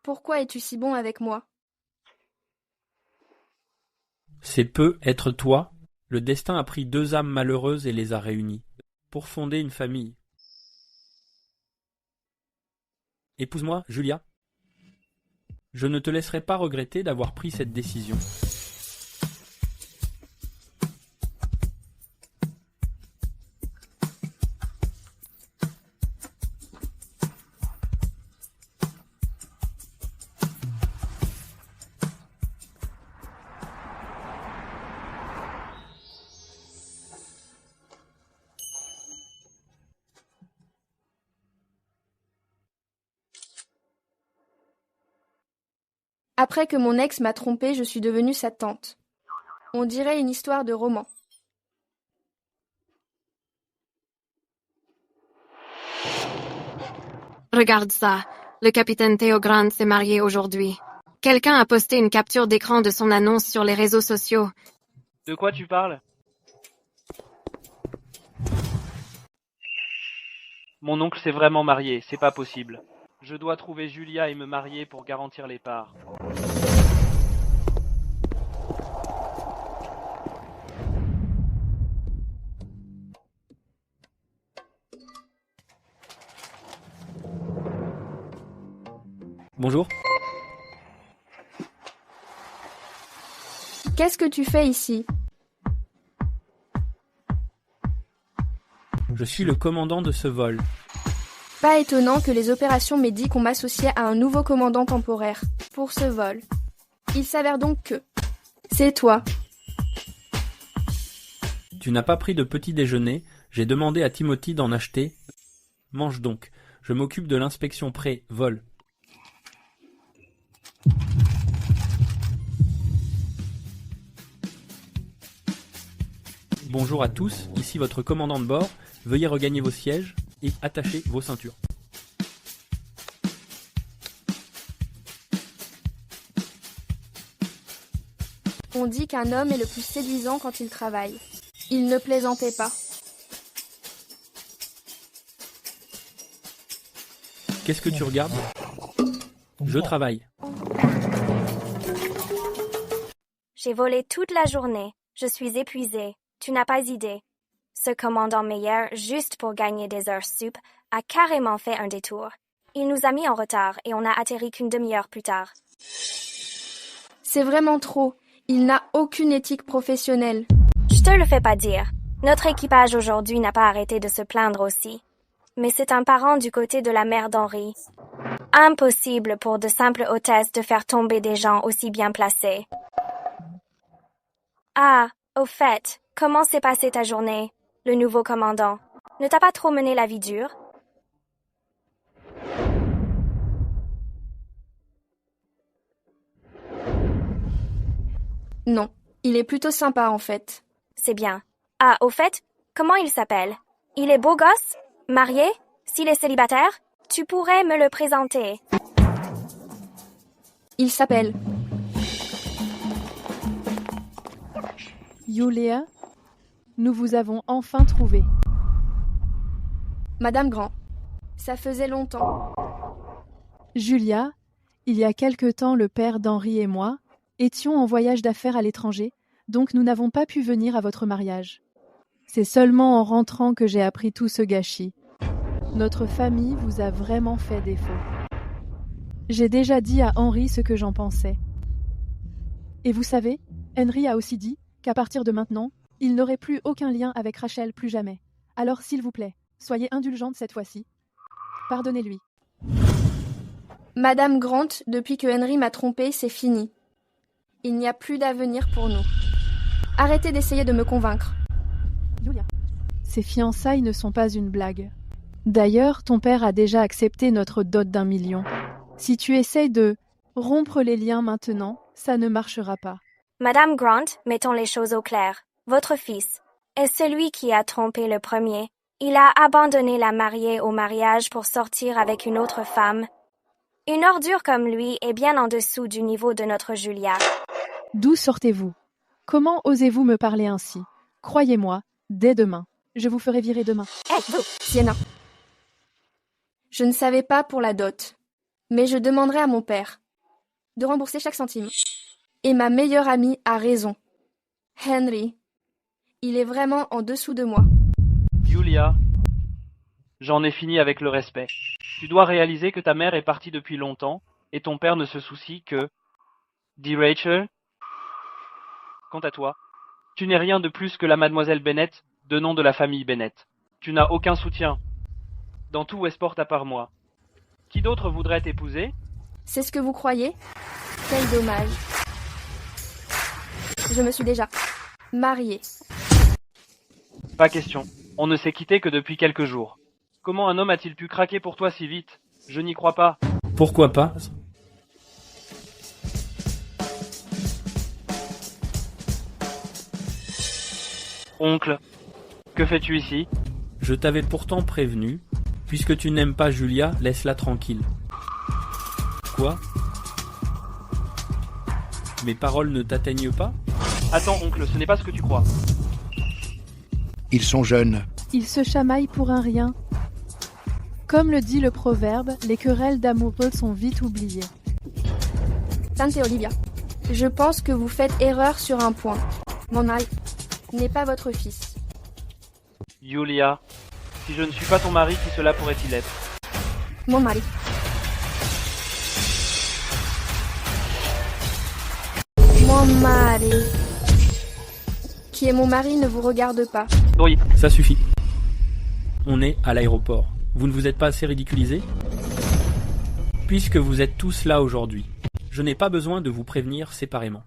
Pourquoi es-tu si bon avec moi? C'est peu être toi. Le destin a pris 2 âmes malheureuses et les a réunies, pour fonder une famille. Épouse-moi, Julia. Je ne te laisserai pas regretter d'avoir pris cette décision. Après que mon ex m'a trompée, je suis devenue sa tante. On dirait une histoire de roman. Regarde ça. Le capitaine Theo Grant s'est marié aujourd'hui. Quelqu'un a posté une capture d'écran de son annonce sur les réseaux sociaux. De quoi tu parles? Mon oncle s'est vraiment marié, c'est pas possible. Je dois trouver Julia et me marier pour garantir les parts. Bonjour. Qu'est-ce que tu fais ici? Je suis le commandant de ce vol. Pas étonnant que les opérations m'aient dit qu'on m'associait à un nouveau commandant temporaire pour ce vol. Il s'avère donc que c'est toi. Tu n'as pas pris de petit déjeuner, j'ai demandé à Timothy d'en acheter. Mange donc, je m'occupe de l'inspection pré-vol. Bonjour à tous, ici votre commandant de bord. Veuillez regagner vos sièges et attacher vos ceintures. On dit qu'un homme est le plus séduisant quand il travaille. Il ne plaisantait pas. Qu'est-ce que tu regardes? Je travaille. J'ai volé toute la journée. Je suis épuisée. Tu n'as pas idée. Ce commandant Meyer, juste pour gagner des heures sup, a carrément fait un détour. Il nous a mis en retard et on n'a atterri qu'une demi-heure plus tard. C'est vraiment trop. Il n'a aucune éthique professionnelle. Je te le fais pas dire. Notre équipage aujourd'hui n'a pas arrêté de se plaindre aussi. Mais c'est un parent du côté de la mère d'Henry. Impossible pour de simples hôtesses de faire tomber des gens aussi bien placés. Ah, au fait, comment s'est passée ta journée, le nouveau commandant? Ne t'a pas trop mené la vie dure? Non, il est plutôt sympa en fait. C'est bien. Ah, au fait, comment il s'appelle? Il est beau gosse? Marié? S'il est célibataire? Tu pourrais me le présenter. Il s'appelle... Julia, nous vous avons enfin trouvé. Madame Grand, ça faisait longtemps. Julia, il y a quelque temps, le père d'Henry et moi étions en voyage d'affaires à l'étranger, donc nous n'avons pas pu venir à votre mariage. C'est seulement en rentrant que j'ai appris tout ce gâchis. Notre famille vous a vraiment fait défaut. J'ai déjà dit à Henry ce que j'en pensais. Et vous savez, Henry a aussi dit qu'à partir de maintenant, il n'aurait plus aucun lien avec Rachel, plus jamais. Alors s'il vous plaît, soyez indulgente cette fois-ci. Pardonnez-lui. Madame Grant, depuis que Henry m'a trompée, c'est fini. Il n'y a plus d'avenir pour nous. Arrêtez d'essayer de me convaincre. Julia, ces fiançailles ne sont pas une blague. D'ailleurs, ton père a déjà accepté notre dot d'1 million. Si tu essayes de rompre les liens maintenant, ça ne marchera pas. Madame Grant, mettons les choses au clair. Votre fils est celui qui a trompé le premier. Il a abandonné la mariée au mariage pour sortir avec une autre femme. Une ordure comme lui est bien en dessous du niveau de notre Julia. D'où sortez-vous? Comment osez-vous me parler ainsi? Croyez-moi, dès demain. Je vous ferai virer demain. Vous, Sienna. Je ne savais pas pour la dot, mais je demanderai à mon père de rembourser chaque centime. Et ma meilleure amie a raison. Henry, il est vraiment en dessous de moi. Julia, j'en ai fini avec le respect. Tu dois réaliser que ta mère est partie depuis longtemps et ton père ne se soucie que... Dit Rachel. Quant à toi, tu n'es rien de plus que la mademoiselle Bennett, de nom de la famille Bennett. Tu n'as aucun soutien dans tout Westport à part moi. Qui d'autre voudrait t'épouser? C'est ce que vous croyez? Quel dommage. Je me suis déjà mariée. Pas question. On ne s'est quitté que depuis quelques jours. Comment un homme a-t-il pu craquer pour toi si vite? Je n'y crois pas. Pourquoi pas? Oncle, que fais-tu ici? Je t'avais pourtant prévenu. Puisque tu n'aimes pas Julia, laisse-la tranquille. Quoi? Mes paroles ne t'atteignent pas? Attends, oncle, ce n'est pas ce que tu crois. Ils sont jeunes. Ils se chamaillent pour un rien. Comme le dit le proverbe, les querelles d'amoureux sont vite oubliées. Tante Olivia, je pense que vous faites erreur sur un point. Mon mari n'est pas votre fils. Julia, si je ne suis pas ton mari, qui cela pourrait-il être? Mon mari. Oh, Marie. Qui est mon mari ne vous regarde pas. Oui. Ça suffit. On est à l'aéroport. Vous ne vous êtes pas assez ridiculisé? Puisque vous êtes tous là aujourd'hui, je n'ai pas besoin de vous prévenir séparément.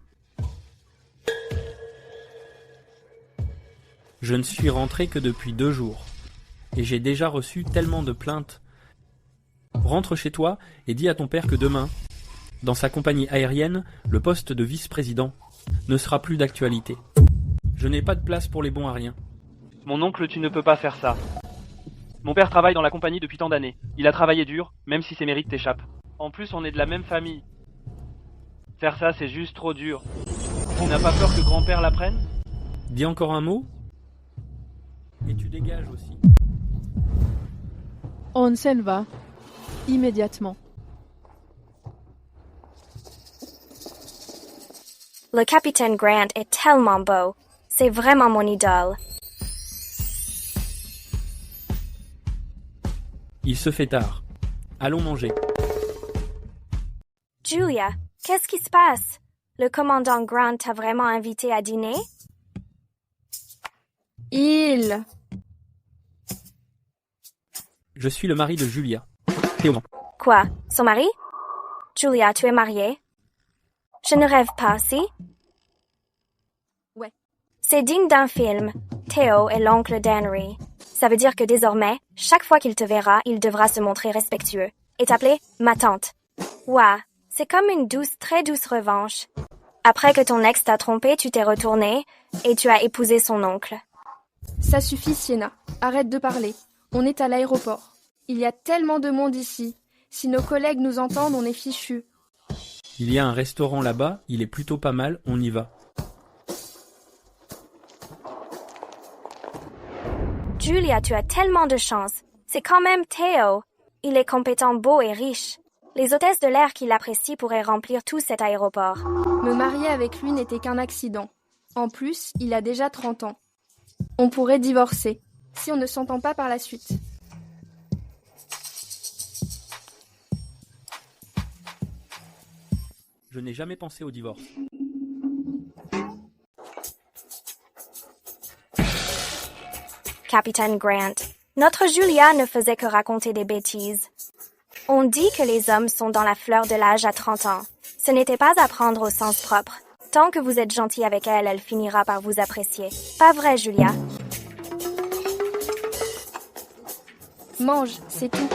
Je ne suis rentré que depuis 2 jours, et j'ai déjà reçu tellement de plaintes. Rentre chez toi et dis à ton père que demain, dans sa compagnie aérienne, le poste de vice-président ne sera plus d'actualité. Je n'ai pas de place pour les bons à rien. Mon oncle, tu ne peux pas faire ça. Mon père travaille dans la compagnie depuis tant d'années. Il a travaillé dur, même si ses mérites t'échappent. En plus, on est de la même famille. Faire ça, c'est juste trop dur. Tu n'as pas peur que grand-père l'apprenne? Dis encore un mot? Et tu dégages aussi. On s'en va. Immédiatement. Le capitaine Grant est tellement beau. C'est vraiment mon idole. Il se fait tard. Allons manger. Julia, qu'est-ce qui se passe? Le commandant Grant t'a vraiment invité à dîner? Je suis le mari de Julia. Théo. Quoi? Son mari? Julia, tu es mariée? Je ne rêve pas, si? Ouais. C'est digne d'un film. Théo est l'oncle d'Henry. Ça veut dire que désormais, chaque fois qu'il te verra, il devra se montrer respectueux et t'appeler ma tante. Ouah, c'est comme une très douce revanche. Après que ton ex t'a trompé, tu t'es retourné et tu as épousé son oncle. Ça suffit, Sienna. Arrête de parler. On est à l'aéroport. Il y a tellement de monde ici. Si nos collègues nous entendent, on est fichus. Il y a un restaurant là-bas, il est plutôt pas mal, on y va. Julia, tu as tellement de chance. C'est quand même Théo. Il est compétent, beau et riche. Les hôtesses de l'air qui l'apprécient pourraient remplir tout cet aéroport. Me marier avec lui n'était qu'un accident. En plus, il a déjà 30 ans. On pourrait divorcer, si on ne s'entend pas par la suite. Je n'ai jamais pensé au divorce. Capitaine Grant, notre Julia ne faisait que raconter des bêtises. On dit que les hommes sont dans la fleur de l'âge à 30 ans. Ce n'était pas à prendre au sens propre. Tant que vous êtes gentil avec elle, elle finira par vous apprécier. Pas vrai, Julia? Mange, c'est tout.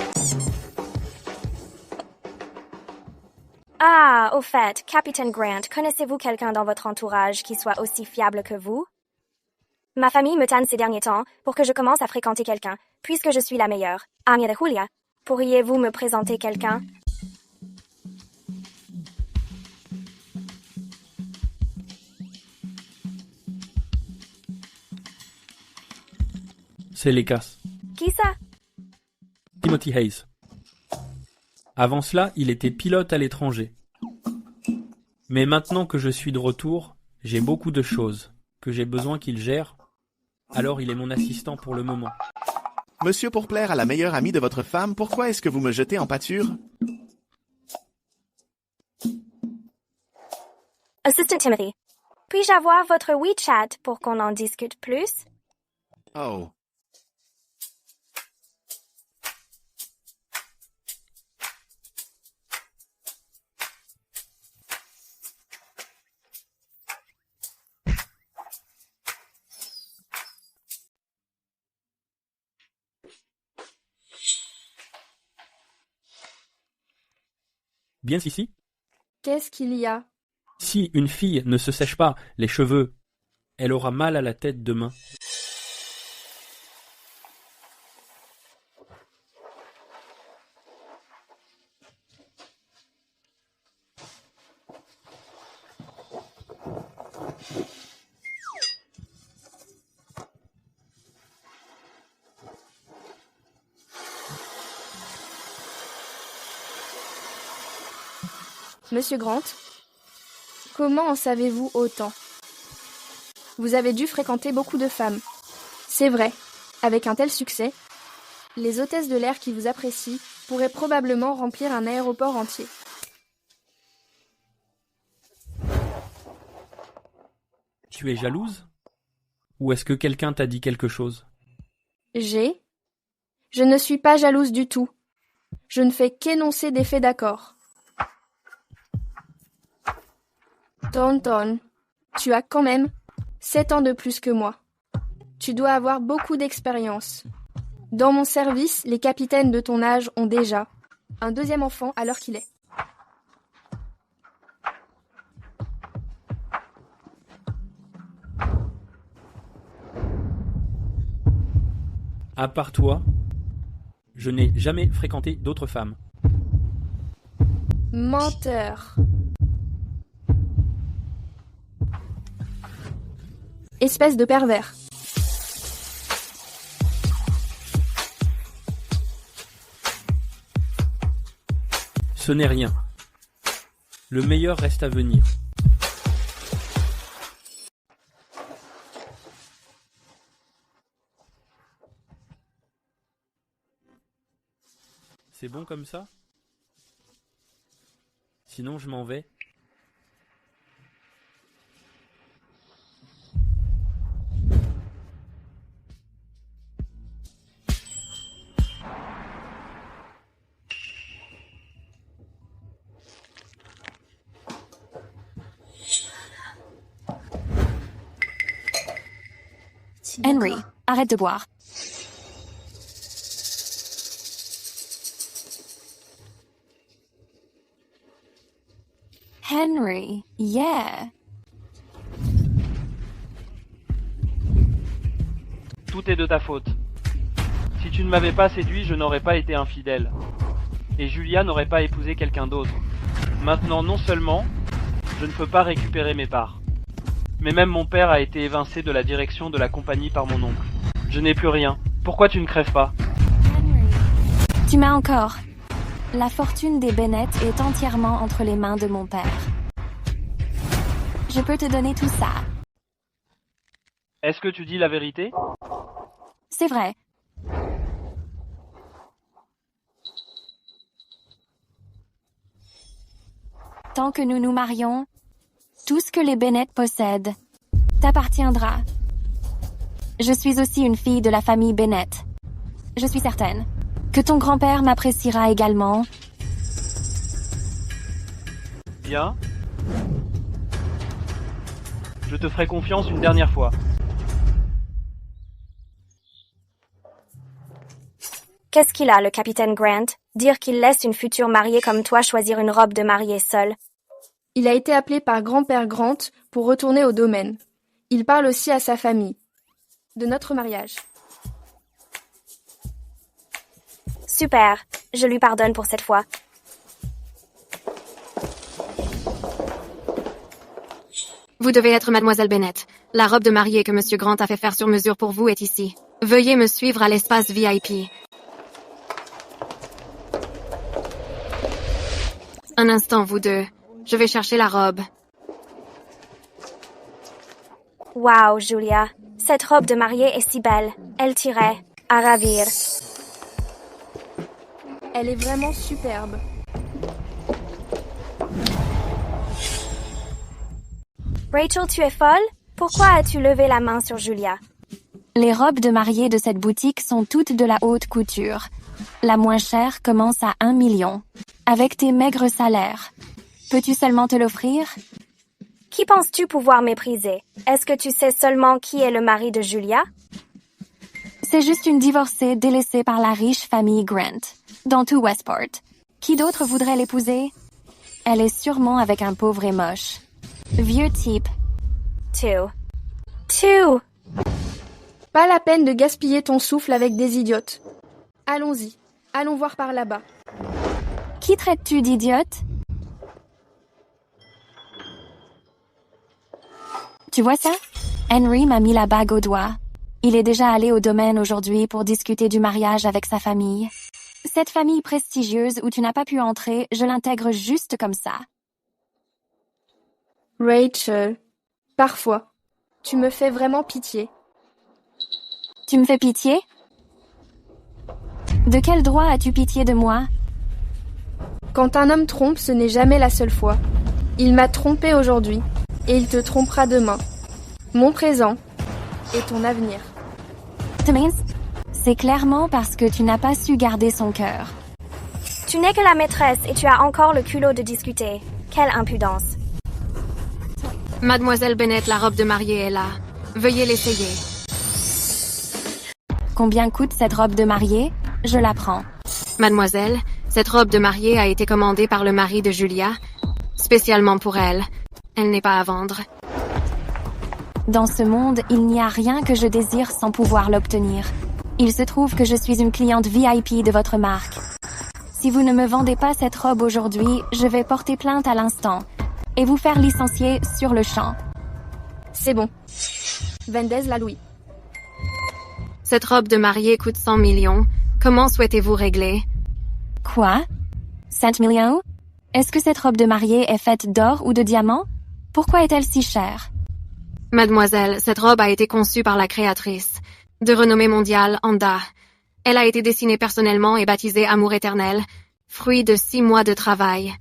Ah, au fait, Capitaine Grant, connaissez-vous quelqu'un dans votre entourage qui soit aussi fiable que vous? Ma famille me tanne ces derniers temps pour que je commence à fréquenter quelqu'un, puisque je suis la meilleure. Amie de Julia, pourriez-vous me présenter quelqu'un? C'est l'Écasse. Qui ça? Timothy Hayes. Avant cela, il était pilote à l'étranger. Mais maintenant que je suis de retour, j'ai beaucoup de choses que j'ai besoin qu'il gère. Alors il est mon assistant pour le moment. Monsieur, pour plaire à la meilleure amie de votre femme, pourquoi est-ce que vous me jetez en pâture? Assistant Timothy, puis-je avoir votre WeChat pour qu'on en discute plus? Oh. Bien ici? Qu'est-ce qu'il y a? Si une fille ne se sèche pas les cheveux, elle aura mal à la tête demain. Monsieur Grant, comment en savez-vous autant? Vous avez dû fréquenter beaucoup de femmes. C'est vrai, avec un tel succès, les hôtesses de l'air qui vous apprécient pourraient probablement remplir un aéroport entier. Tu es jalouse? Ou est-ce que quelqu'un t'a dit quelque chose? Je ne suis pas jalouse du tout. Je ne fais qu'énoncer des faits d'accord. Tonton, tu as quand même 7 ans de plus que moi. Tu dois avoir beaucoup d'expérience. Dans mon service, les capitaines de ton âge ont déjà un deuxième enfant à l'heure qu'il est. À part toi, je n'ai jamais fréquenté d'autres femmes. Menteur. Espèce de pervers. Ce n'est rien. Le meilleur reste à venir. C'est bon comme ça? Sinon je m'en vais. Henry, arrête de boire. Henry, yeah. Tout est de ta faute. Si tu ne m'avais pas séduit, je n'aurais pas été infidèle. Et Julia n'aurait pas épousé quelqu'un d'autre. Maintenant, non seulement, je ne peux pas récupérer mes parts, mais même mon père a été évincé de la direction de la compagnie par mon oncle. Je n'ai plus rien. Pourquoi tu ne crèves pas? Tu m'as encore. La fortune des Bennett est entièrement entre les mains de mon père. Je peux te donner tout ça. Est-ce que tu dis la vérité? C'est vrai. Tant que nous nous marions, tout ce que les Bennett possèdent t'appartiendra. Je suis aussi une fille de la famille Bennett. Je suis certaine que ton grand-père m'appréciera également. Bien. Je te ferai confiance une dernière fois. Qu'est-ce qu'il a, le capitaine Grant? Dire qu'il laisse une future mariée comme toi choisir une robe de mariée seule. Il a été appelé par grand-père Grant pour retourner au domaine. Il parle aussi à sa famille. De notre mariage. Super, je lui pardonne pour cette fois. Vous devez être mademoiselle Bennett. La robe de mariée que monsieur Grant a fait faire sur mesure pour vous est ici. Veuillez me suivre à l'espace VIP. Un instant, vous deux. Je vais chercher la robe. Wow, Julia. Cette robe de mariée est si belle. Elle tirait à ravir. Elle est vraiment superbe. Rachel, tu es folle? Pourquoi as-tu levé la main sur Julia? Les robes de mariée de cette boutique sont toutes de la haute couture. La moins chère commence à 1 million. Avec tes maigres salaires. Peux-tu seulement te l'offrir? Qui penses-tu pouvoir mépriser? Est-ce que tu sais seulement qui est le mari de Julia? C'est juste une divorcée délaissée par la riche famille Grant, dans tout Westport. Qui d'autre voudrait l'épouser? Elle est sûrement avec un pauvre et moche. Vieux type. Two. Pas la peine de gaspiller ton souffle avec des idiotes. Allons-y. Allons voir par là-bas. Qui traites-tu d'idiote? Tu vois ça? Henry m'a mis la bague au doigt. Il est déjà allé au domaine aujourd'hui pour discuter du mariage avec sa famille. Cette famille prestigieuse où tu n'as pas pu entrer, je l'intègre juste comme ça. Rachel, parfois, tu me fais vraiment pitié. Tu me fais pitié? De quel droit as-tu pitié de moi? Quand un homme trompe, ce n'est jamais la seule fois. Il m'a trompé aujourd'hui, et il te trompera demain. mon présent et ton avenir. Timmins, c'est clairement parce que tu n'as pas su garder son cœur. Tu n'es que la maîtresse et tu as encore le culot de discuter. Quelle impudence. Mademoiselle Bennett, la robe de mariée est là. Veuillez l'essayer. Combien coûte cette robe de mariée? Je la prends. Mademoiselle, cette robe de mariée a été commandée par le mari de Julia, spécialement pour elle. Elle n'est pas à vendre. Dans ce monde, il n'y a rien que je désire sans pouvoir l'obtenir. Il se trouve que je suis une cliente VIP de votre marque. Si vous ne me vendez pas cette robe aujourd'hui, je vais porter plainte à l'instant et vous faire licencier sur le champ. C'est bon. Vendez la Louis. Cette robe de mariée coûte 100 millions. Comment souhaitez-vous régler? Quoi? 5 millions? Est-ce que cette robe de mariée est faite d'or ou de diamants? Pourquoi est-elle si chère? Mademoiselle, cette robe a été conçue par la créatrice, de renommée mondiale, Anda. Elle a été dessinée personnellement et baptisée Amour éternel, fruit de 6 mois de travail.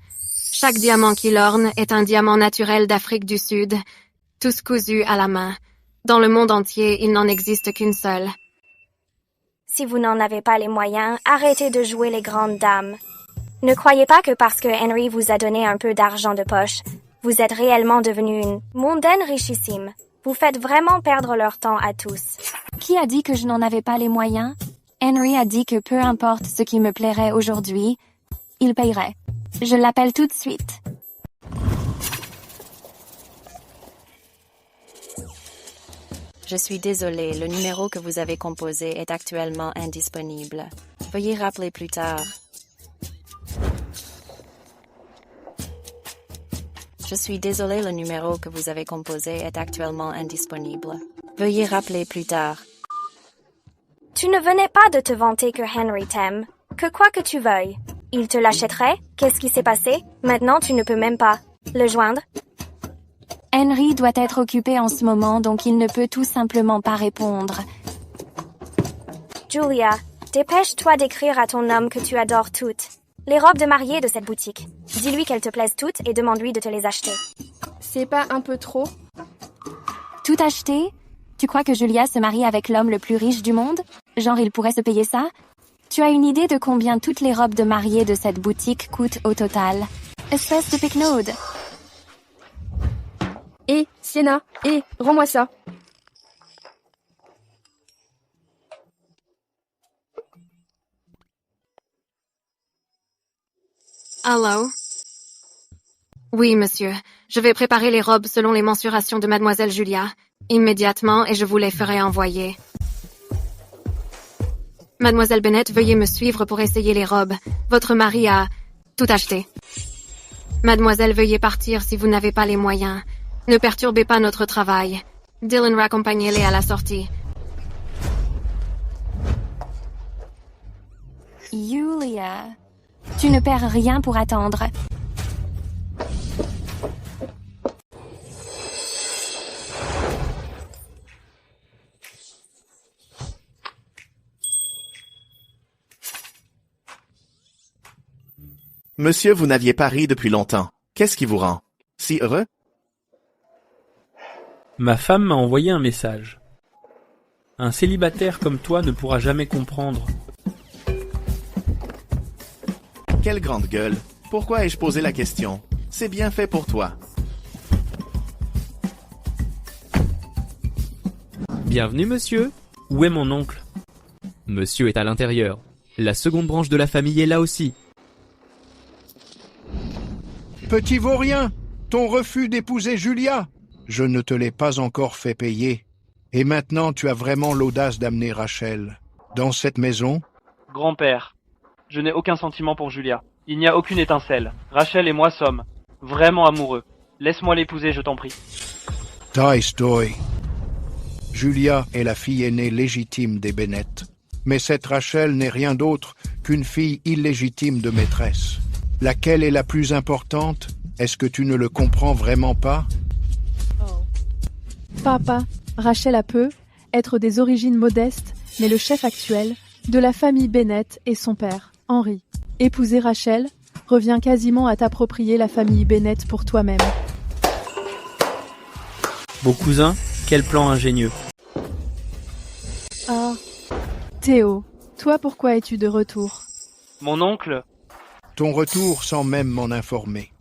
Chaque diamant qui l'orne est un diamant naturel d'Afrique du Sud, tous cousus à la main. Dans le monde entier, il n'en existe qu'une seule. Si vous n'en avez pas les moyens, arrêtez de jouer les grandes dames. Ne croyez pas que parce que Henry vous a donné un peu d'argent de poche, vous êtes réellement devenu une mondaine richissime. Vous faites vraiment perdre leur temps à tous. Qui a dit que je n'en avais pas les moyens? Henry a dit que peu importe ce qui me plairait aujourd'hui, il payerait. Je l'appelle tout de suite. Je suis désolée, le numéro que vous avez composé est actuellement indisponible. Veuillez rappeler plus tard. Je suis désolée, le numéro que vous avez composé est actuellement indisponible. Veuillez rappeler plus tard. Tu ne venais pas de te vanter que Henry t'aime. Que quoi que tu veuilles. Il te l'achèterait? Qu'est-ce qui s'est passé? Maintenant, tu ne peux même pas le joindre? Henry doit être occupé en ce moment, donc il ne peut tout simplement pas répondre. Julia, dépêche-toi d'écrire à ton homme que tu adores toutes les robes de mariée de cette boutique. Dis-lui qu'elles te plaisent toutes et demande-lui de te les acheter. C'est pas un peu trop? Tout acheter? Tu crois que Julia se marie avec l'homme le plus riche du monde? Genre, il pourrait se payer ça? Tu as une idée de combien toutes les robes de mariée de cette boutique coûtent au total? Espèce de picnaude! Sienna, rends-moi ça. Allô? Oui, monsieur. Je vais préparer les robes selon les mensurations de Mademoiselle Julia, immédiatement, et je vous les ferai envoyer. Mademoiselle Bennett, veuillez me suivre pour essayer les robes. Votre mari a tout acheté. Mademoiselle, veuillez partir si vous n'avez pas les moyens. Ne perturbez pas notre travail. Dylan, raccompagnez-les à la sortie. Julia, tu ne perds rien pour attendre. Monsieur, vous n'aviez pas ri depuis longtemps. Qu'est-ce qui vous rend si heureux? Ma femme m'a envoyé un message. Un célibataire comme toi ne pourra jamais comprendre. Quelle grande gueule. Pourquoi ai-je posé la question? C'est bien fait pour toi. Bienvenue, monsieur. Où est mon oncle? Monsieur est à l'intérieur. La seconde branche de la famille est là aussi. Petit vaurien, ton refus d'épouser Julia, je ne te l'ai pas encore fait payer. Et maintenant tu as vraiment l'audace d'amener Rachel dans cette maison? Grand-père, je n'ai aucun sentiment pour Julia. Il n'y a aucune étincelle. Rachel et moi sommes vraiment amoureux. Laisse-moi l'épouser, je t'en prie. Ta story. Julia est la fille aînée légitime des Bennett. Mais cette Rachel n'est rien d'autre qu'une fille illégitime de maîtresse. Laquelle est la plus importante? Est-ce que tu ne le comprends vraiment pas? Papa, Rachel a peut être des origines modestes, mais le chef actuel de la famille Bennett est son père, Henry. Épouser Rachel revient quasiment à t'approprier la famille Bennett pour toi-même. Beau cousin, Quel plan ingénieux. Ah, Théo, toi pourquoi es-tu de retour? Mon oncle, Ton retour sans même m'en informer.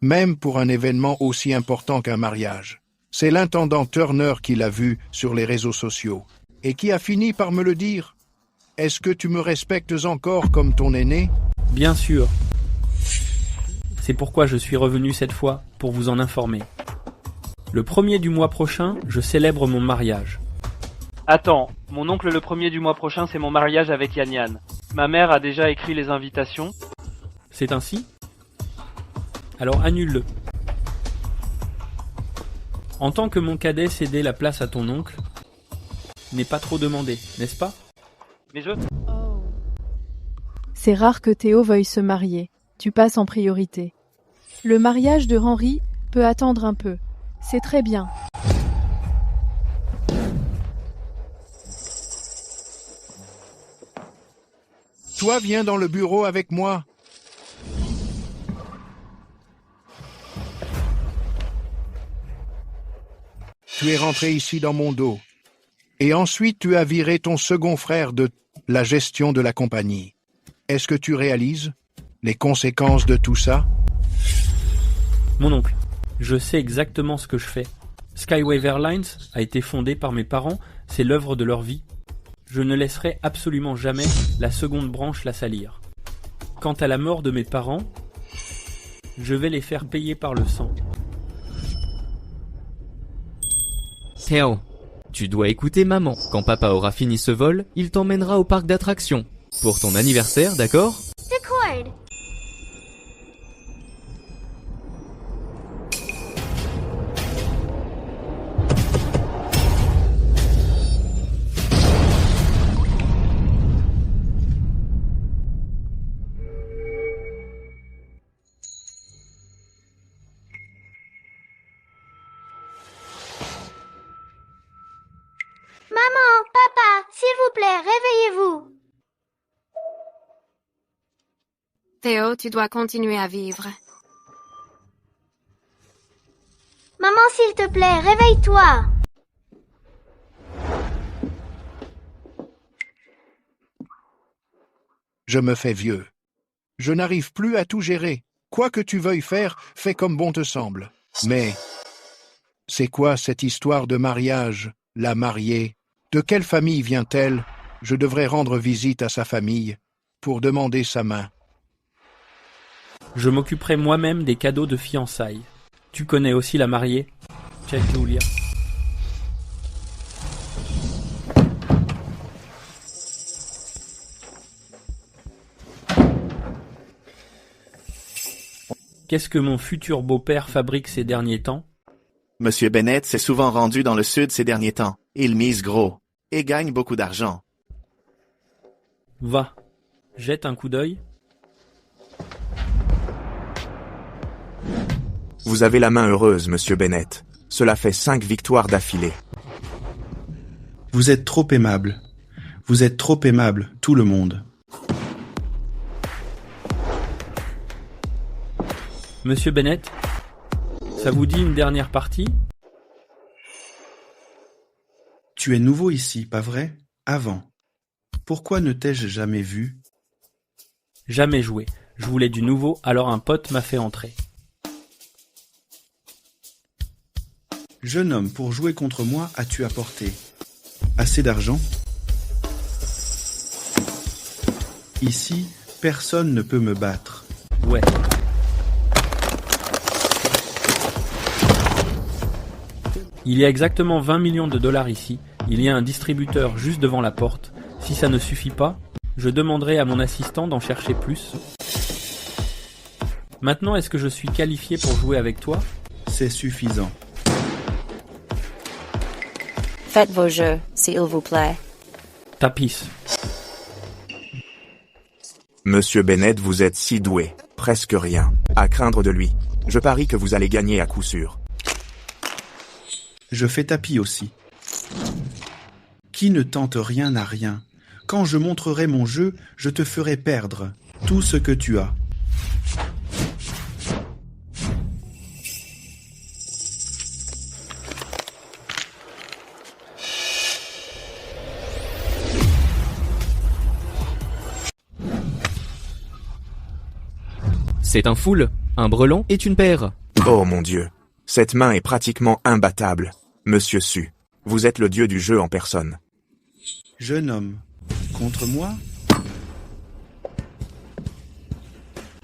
Même pour un événement aussi important qu'un mariage. C'est l'intendant Turner qui l'a vu sur les réseaux sociaux et qui a fini par me le dire. Est-ce que tu me respectes encore comme ton aîné? Bien sûr. C'est pourquoi je suis revenu cette fois, pour vous en informer. Le 1er du mois prochain, je célèbre mon mariage. attends, mon oncle le 1er du mois prochain c'est mon mariage avec Yan Yan. Ma mère a déjà écrit les invitations. C'est ainsi? Alors annule-le. En tant que mon cadet cédait la place à ton oncle, n'est pas trop demandé, n'est-ce pas? Mais je... C'est rare que Théo veuille se marier. Tu passes en priorité. Le mariage de Henry peut attendre un peu. C'est très bien. Toi, viens dans le bureau avec moi. Tu es rentré ici dans mon dos. Et ensuite, tu as viré ton second frère de la gestion de la compagnie. Est-ce que tu réalises les conséquences de tout ça? Mon oncle, je sais exactement ce que je fais. Skywave Airlines a été fondé par mes parents, c'est l'œuvre de leur vie. Je ne laisserai absolument jamais la seconde branche la salir. Quant à la mort de mes parents, je vais les faire payer par le sang. Théo, tu dois écouter maman. Quand papa aura fini ce vol, il t'emmènera au parc d'attractions. Pour ton anniversaire, d'accord? Record. Maman, papa, s'il vous plaît, réveillez-vous. Théo, tu dois continuer à vivre. Maman, s'il te plaît, réveille-toi. Je me fais vieux. Je n'arrive plus à tout gérer. Quoi que tu veuilles faire, fais comme bon te semble. Mais c'est quoi cette histoire de mariage, la mariée? De quelle famille vient-elle? Je devrais rendre visite à sa famille pour demander sa main. Je m'occuperai moi-même des cadeaux de fiançailles. Tu connais aussi la mariée? Check Julia. Qu'est-ce que mon futur beau-père fabrique ces derniers temps? Monsieur Bennett s'est souvent rendu dans le sud ces derniers temps. Il mise gros et gagne beaucoup d'argent. Va, jette un coup d'œil. Vous avez la main heureuse, monsieur Bennett. Cela fait 5 victoires d'affilée. Vous êtes trop aimable. Vous êtes trop aimable, tout le monde. Monsieur Bennett, ça vous dit une dernière partie? Tu es nouveau ici, pas vrai? Avant. Pourquoi ne t'ai-je jamais vu? Jamais joué. Je voulais du nouveau, alors un pote m'a fait entrer. Jeune homme, pour jouer contre moi, as-tu apporté assez d'argent? Ici, personne ne peut me battre. Ouais. Il y a exactement 20 millions de dollars ici. Il y a un distributeur juste devant la porte. Si ça ne suffit pas, je demanderai à mon assistant d'en chercher plus. Maintenant, est-ce que je suis qualifié pour jouer avec toi? C'est suffisant. Faites vos jeux, s'il vous plaît. Tapis. Monsieur Bennett, vous êtes si doué. Presque rien. À craindre de lui. Je parie que vous allez gagner à coup sûr. Je fais tapis aussi. Qui ne tente rien n'a rien. Quand je montrerai mon jeu, je te ferai perdre tout ce que tu as. C'est un foule, un brelan et une paire. Oh mon Dieu, cette main est pratiquement imbattable. Monsieur Su, vous êtes le dieu du jeu en personne. Jeune homme, contre moi?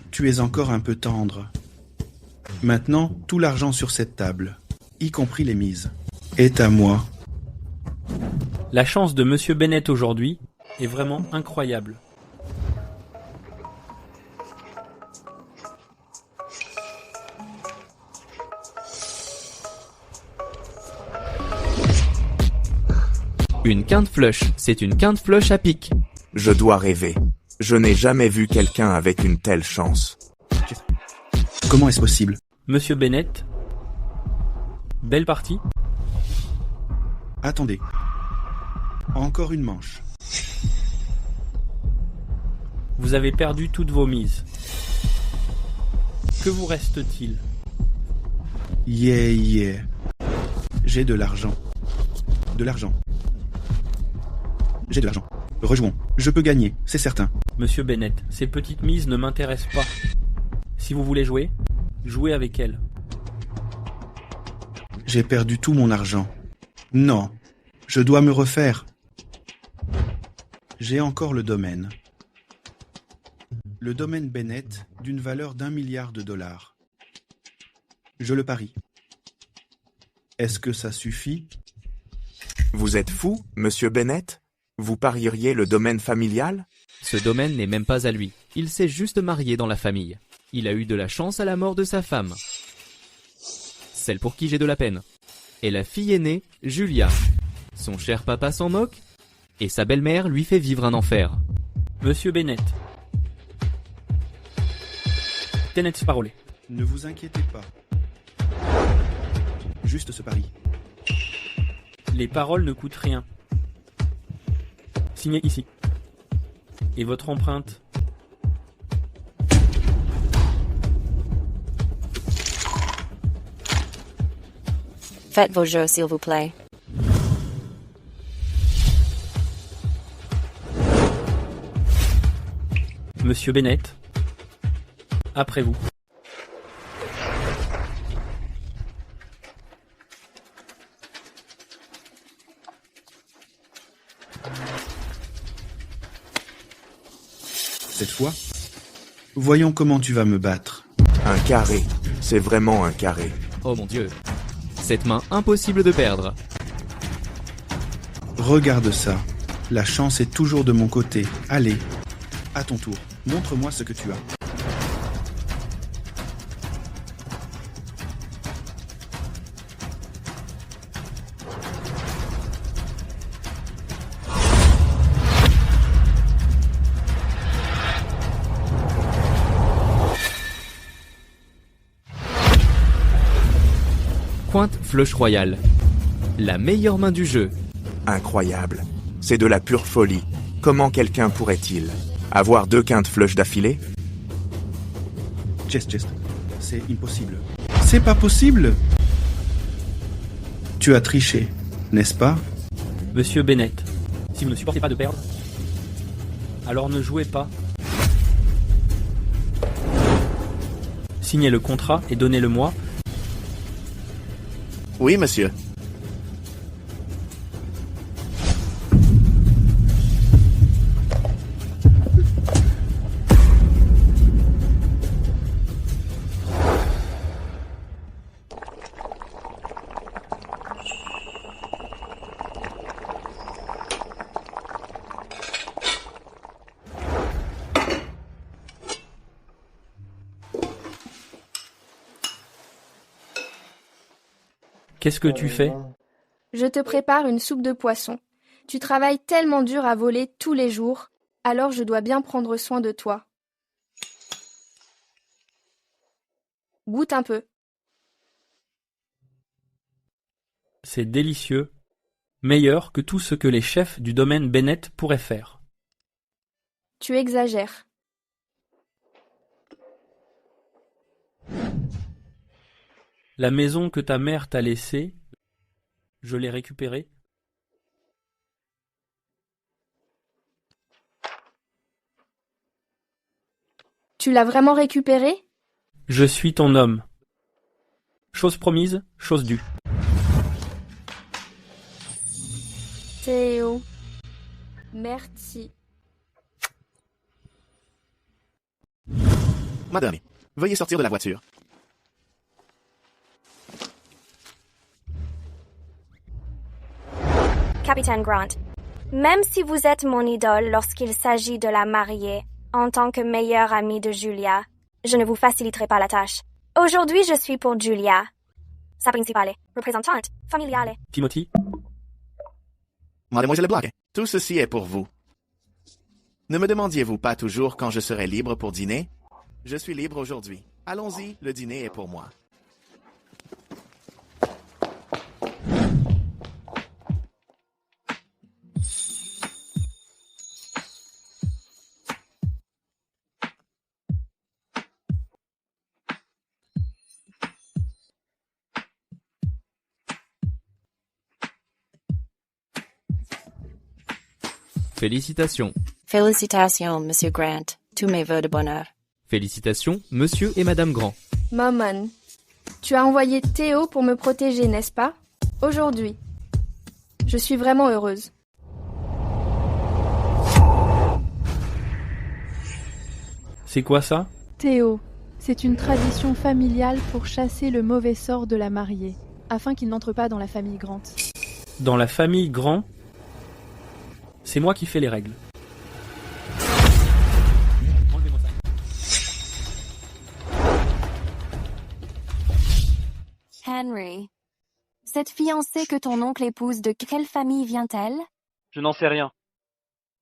Tu es encore un peu tendre. Maintenant, tout l'argent sur cette table, y compris les mises, est à moi. La chance de Monsieur Bennett aujourd'hui est vraiment incroyable. Une quinte flush, c'est une quinte flush à pique. Je dois rêver. Je n'ai jamais vu quelqu'un avec une telle chance. Comment est-ce possible? Monsieur Bennett, belle partie. Attendez. Encore une manche. Vous avez perdu toutes vos mises. Que vous reste-t-il? Yeah. J'ai de l'argent. De l'argent. J'ai de l'argent. Rejouons. Je peux gagner, c'est certain. Monsieur Bennett, ces petites mises ne m'intéressent pas. Si vous voulez jouer, jouez avec elles. J'ai perdu tout mon argent. Non, je dois me refaire. J'ai encore le domaine. Le domaine Bennett d'une valeur d'1 milliard de dollars. Je le parie. Est-ce que ça suffit? Vous êtes fou, monsieur Bennett? Vous parieriez le domaine familial? Ce domaine n'est même pas à lui. Il s'est juste marié dans la famille. Il a eu de la chance à la mort de sa femme. Celle pour qui j'ai de la peine. Et la fille aînée, Julia. Son cher papa s'en moque, et sa belle-mère lui fait vivre un enfer. Monsieur Bennett. Tenez parolé. Ne vous inquiétez pas. Juste ce pari. Les paroles ne coûtent rien. Signez ici. Et votre empreinte. Faites vos jeux, s'il vous plaît. Monsieur Bennett. Après vous. Cette fois, voyons comment tu vas me battre. Un carré. C'est vraiment un carré. Oh mon Dieu. Cette main impossible de perdre. Regarde ça. La chance est toujours de mon côté. Allez, à ton tour. Montre-moi ce que tu as. Pointe flush royale. La meilleure main du jeu. Incroyable. C'est de la pure folie. Comment quelqu'un pourrait-il avoir 2 quintes flush d'affilée? Just. C'est impossible. C'est pas possible! Tu as triché, n'est-ce pas? Monsieur Bennett, si vous ne supportez pas de perdre, alors ne jouez pas. Signez le contrat et donnez-le-moi. Oui, monsieur. Qu'est-ce que tu fais? Je te prépare une soupe de poisson. Tu travailles tellement dur à voler tous les jours, alors je dois bien prendre soin de toi. Goûte un peu. C'est délicieux, meilleur que tout ce que les chefs du domaine Bennett pourraient faire. Tu exagères. La maison que ta mère t'a laissée, je l'ai récupérée. Tu l'as vraiment récupérée? Je suis ton homme. Chose promise, chose due. Théo. Merci. Madame, veuillez sortir de la voiture. Capitaine Grant, même si vous êtes mon idole lorsqu'il s'agit de la marier, en tant que meilleure amie de Julia, je ne vous faciliterai pas la tâche. Aujourd'hui, je suis pour Julia, sa principale, représentante, familiale. Timothy, Mademoiselle Black, tout ceci est pour vous. Ne me demandiez-vous pas toujours quand je serai libre pour dîner? Je suis libre aujourd'hui. Allons-y, le dîner est pour moi. Félicitations. Félicitations, Monsieur Grant. Tous mes vœux de bonheur. Félicitations, Monsieur et Madame Grand. Maman, tu as envoyé Théo pour me protéger, n'est-ce pas? Aujourd'hui. Je suis vraiment heureuse. c'est quoi ça? Théo, c'est une tradition familiale pour chasser le mauvais sort de la mariée, afin qu'il n'entre pas dans la famille Grant. Dans la famille Grand, c'est moi qui fais les règles. Henry, cette fiancée que ton oncle épouse, de quelle famille vient-elle? Je n'en sais rien.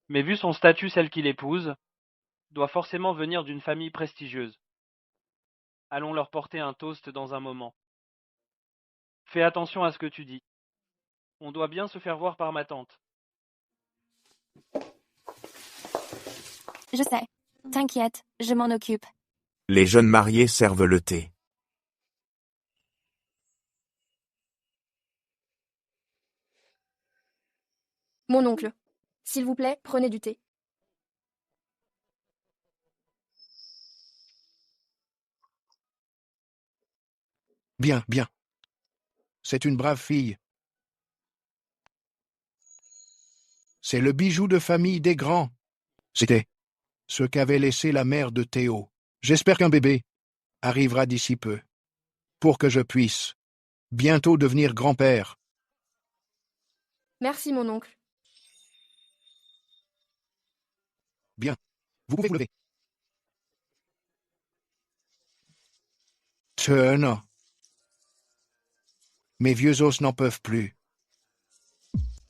Mais vu son statut, celle qu'il épouse doit forcément venir d'une famille prestigieuse. Allons leur porter un toast dans un moment. Fais attention à ce que tu dis. On doit bien se faire voir par ma tante. Je sais. T'inquiète, je m'en occupe. Les jeunes mariés servent le thé. Mon oncle, s'il vous plaît, prenez du thé. Bien, bien. C'est une brave fille. C'est le bijou de famille des grands. C'était ce qu'avait laissé la mère de Théo. J'espère qu'un bébé arrivera d'ici peu, pour que je puisse bientôt devenir grand-père. Merci, mon oncle. Bien. Vous pouvez vous lever. Tenez. Mes vieux os n'en peuvent plus.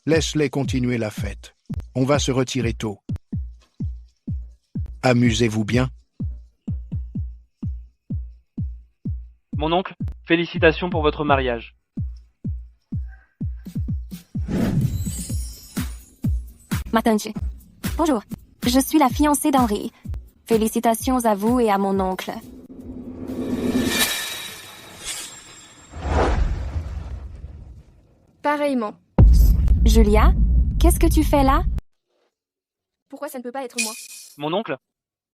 Laisse-les continuer la fête. On va se retirer tôt. Amusez-vous bien. Mon oncle, félicitations pour votre mariage. Ma tante. Bonjour, je suis la fiancée d'Henri. Félicitations à vous et à mon oncle. Pareillement. Julia, qu'est-ce que tu fais là? Pourquoi ça ne peut pas être moi? Mon oncle,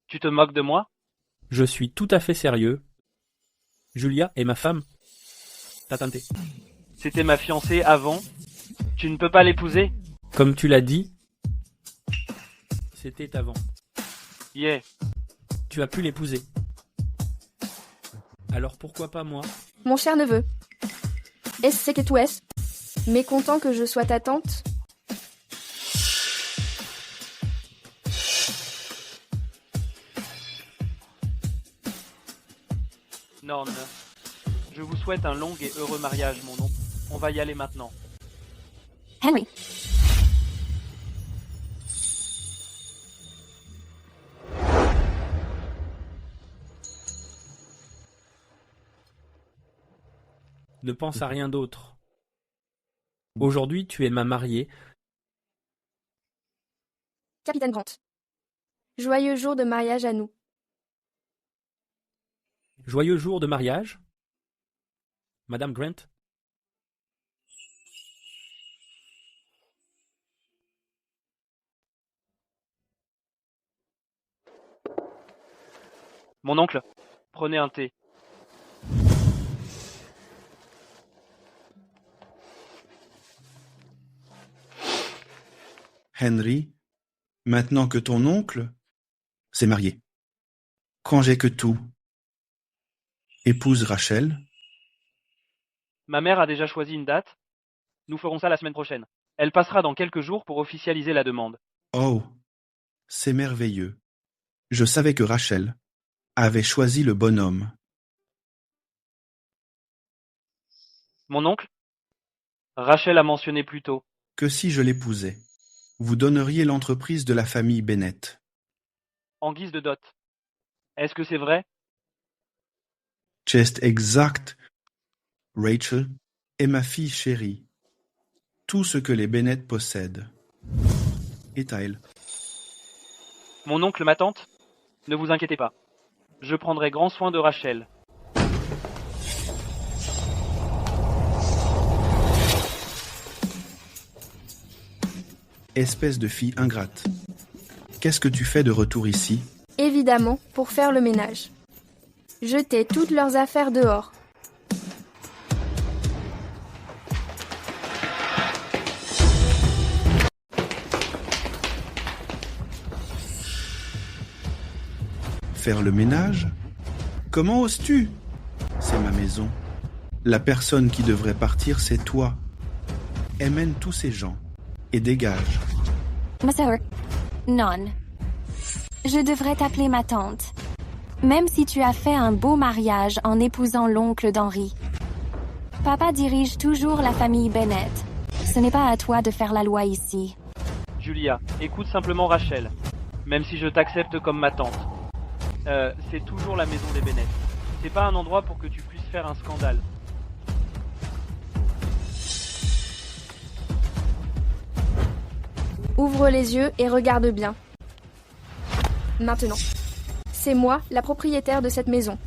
tu te moques de moi? Je suis tout à fait sérieux. Julia est ma femme. Ta tante. C'était ma fiancée avant. Tu ne peux pas l'épouser? Comme tu l'as dit, c'était avant. Yeah. Tu as pu l'épouser. Alors pourquoi pas moi? Mon cher neveu, est-ce que tu es mécontent que je sois ta tante? Non, non. Je vous souhaite un long et heureux mariage, mon oncle. On va y aller maintenant. Henry. Ne pense à rien d'autre. Aujourd'hui, tu es ma mariée. Capitaine Grant. Joyeux jour de mariage à nous. Joyeux jour de mariage, Madame Grant. Mon oncle, prenez un thé. Henry, maintenant que ton oncle s'est marié, congé que tout, épouse Rachel. Ma mère a déjà choisi une date. Nous ferons ça la semaine prochaine. Elle passera dans quelques jours pour officialiser la demande. Oh, c'est merveilleux. Je savais que Rachel avait choisi le bon homme. Mon oncle? Rachel a mentionné plus tôt. Que si je l'épousais, vous donneriez l'entreprise de la famille Bennett. En guise de dot. Est-ce que c'est vrai? C'est exact. Rachel est ma fille chérie. Tout ce que les Bennett possèdent est à elle. Mon oncle, ma tante? Ne vous inquiétez pas. Je prendrai grand soin de Rachel. Espèce de fille ingrate. Qu'est-ce que tu fais de retour ici? Évidemment, pour faire le ménage. Jetez toutes leurs affaires dehors. Faire le ménage? Comment oses-tu? C'est ma maison. La personne qui devrait partir, c'est toi. Emmène tous ces gens et dégage. Ma sœur, non. Je devrais t'appeler ma tante. Même si tu as fait un beau mariage en épousant l'oncle d'Henry. Papa dirige toujours la famille Bennett. Ce n'est pas à toi de faire la loi ici. Julia, écoute simplement Rachel. Même si je t'accepte comme ma tante. C'est toujours la maison des Bennett. C'est pas un endroit pour que tu puisses faire un scandale. Ouvre les yeux et regarde bien. Maintenant, c'est moi, la propriétaire de cette maison.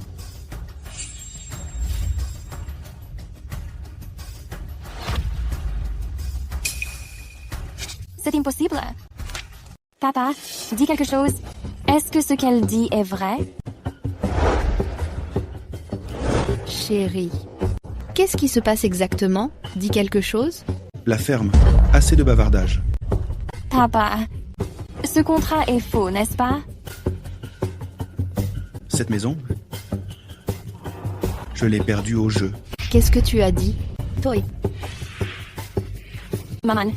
C'est impossible. Papa, dis quelque chose. Est-ce que ce qu'elle dit est vrai? Chérie, qu'est-ce qui se passe exactement? Dis quelque chose? La ferme. Assez de bavardage. Papa, ce contrat est faux, n'est-ce pas? Cette maison, je l'ai perdue au jeu. Qu'est-ce que tu as dit? Toi. Maman.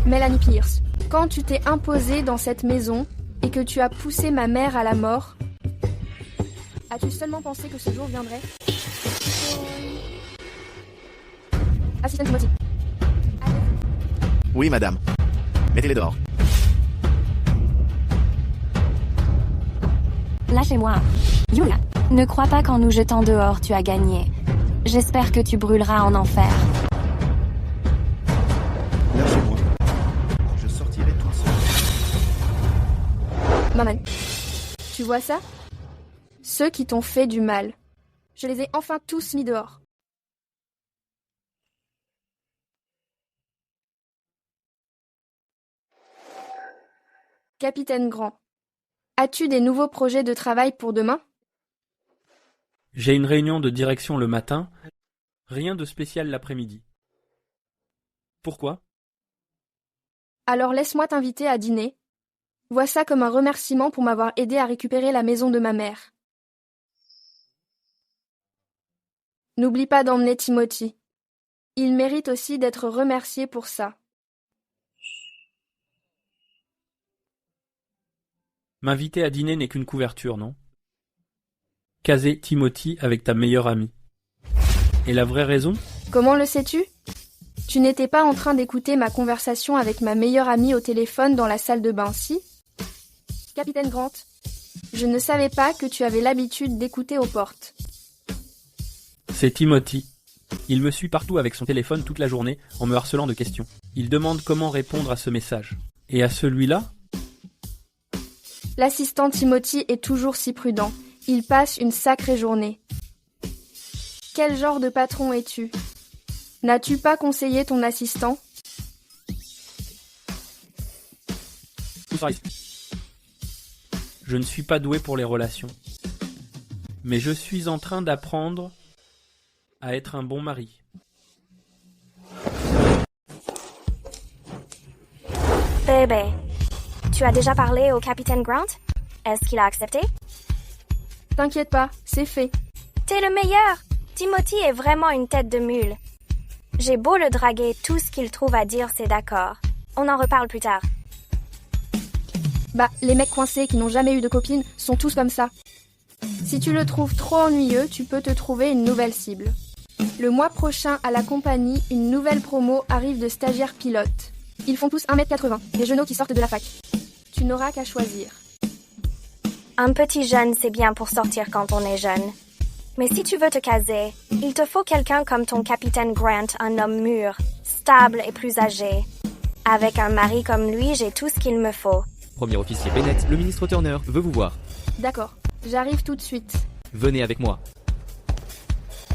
Mélanie Pierce, quand tu t'es imposée dans cette maison et que tu as poussé ma mère à la mort, as-tu seulement pensé que ce jour viendrait? Assistant Timothy. Oui, madame. Mettez-les dehors. Lâchez-moi. Yulia, ne crois pas qu'en nous jetant dehors, tu as gagné. J'espère que tu brûleras en enfer. Lâchez-moi. Je sortirai toute seule. Maman, tu vois ça? Ceux qui t'ont fait du mal. Je les ai enfin tous mis dehors. Capitaine Grant, as-tu des nouveaux projets de travail pour demain? J'ai une réunion de direction le matin, rien de spécial l'après-midi. Pourquoi? Alors laisse-moi t'inviter à dîner. Vois ça comme un remerciement pour m'avoir aidé à récupérer la maison de ma mère. N'oublie pas d'emmener Timothy. Il mérite aussi d'être remercié pour ça. M'inviter à dîner n'est qu'une couverture, non? Caser Timothy avec ta meilleure amie. Et la vraie raison? Comment le sais-tu? Tu n'étais pas en train d'écouter ma conversation avec ma meilleure amie au téléphone dans la salle de bain, si? Capitaine Grant, je ne savais pas que tu avais l'habitude d'écouter aux portes. C'est Timothy. Il me suit partout avec son téléphone toute la journée en me harcelant de questions. Il demande comment répondre à ce message. Et à celui-là? L'assistant Timothy est toujours si prudent. Il passe une sacrée journée. Quel genre de patron es-tu? N'as-tu pas conseillé ton assistant? Je ne suis pas doué pour les relations. Mais je suis en train d'apprendre à être un bon mari. Bébé, tu as déjà parlé au capitaine Grant? Est-ce qu'il a accepté? T'inquiète pas, c'est fait. T'es le meilleur! Timothy est vraiment une tête de mule. J'ai beau le draguer, tout ce qu'il trouve à dire, c'est d'accord. On en reparle plus tard. Bah, les mecs coincés qui n'ont jamais eu de copine sont tous comme ça. Si tu le trouves trop ennuyeux, tu peux te trouver une nouvelle cible. Le mois prochain, à la compagnie, une nouvelle promo arrive de stagiaires pilotes. Ils font tous 1m80, des genoux qui sortent de la fac. Tu n'auras qu'à choisir. Un petit jeune, c'est bien pour sortir quand on est jeune. Mais si tu veux te caser, il te faut quelqu'un comme ton capitaine Grant, un homme mûr, stable et plus âgé. Avec un mari comme lui, j'ai tout ce qu'il me faut. Premier officier Bennett, le ministre Turner veut vous voir. D'accord, j'arrive tout de suite. Venez avec moi.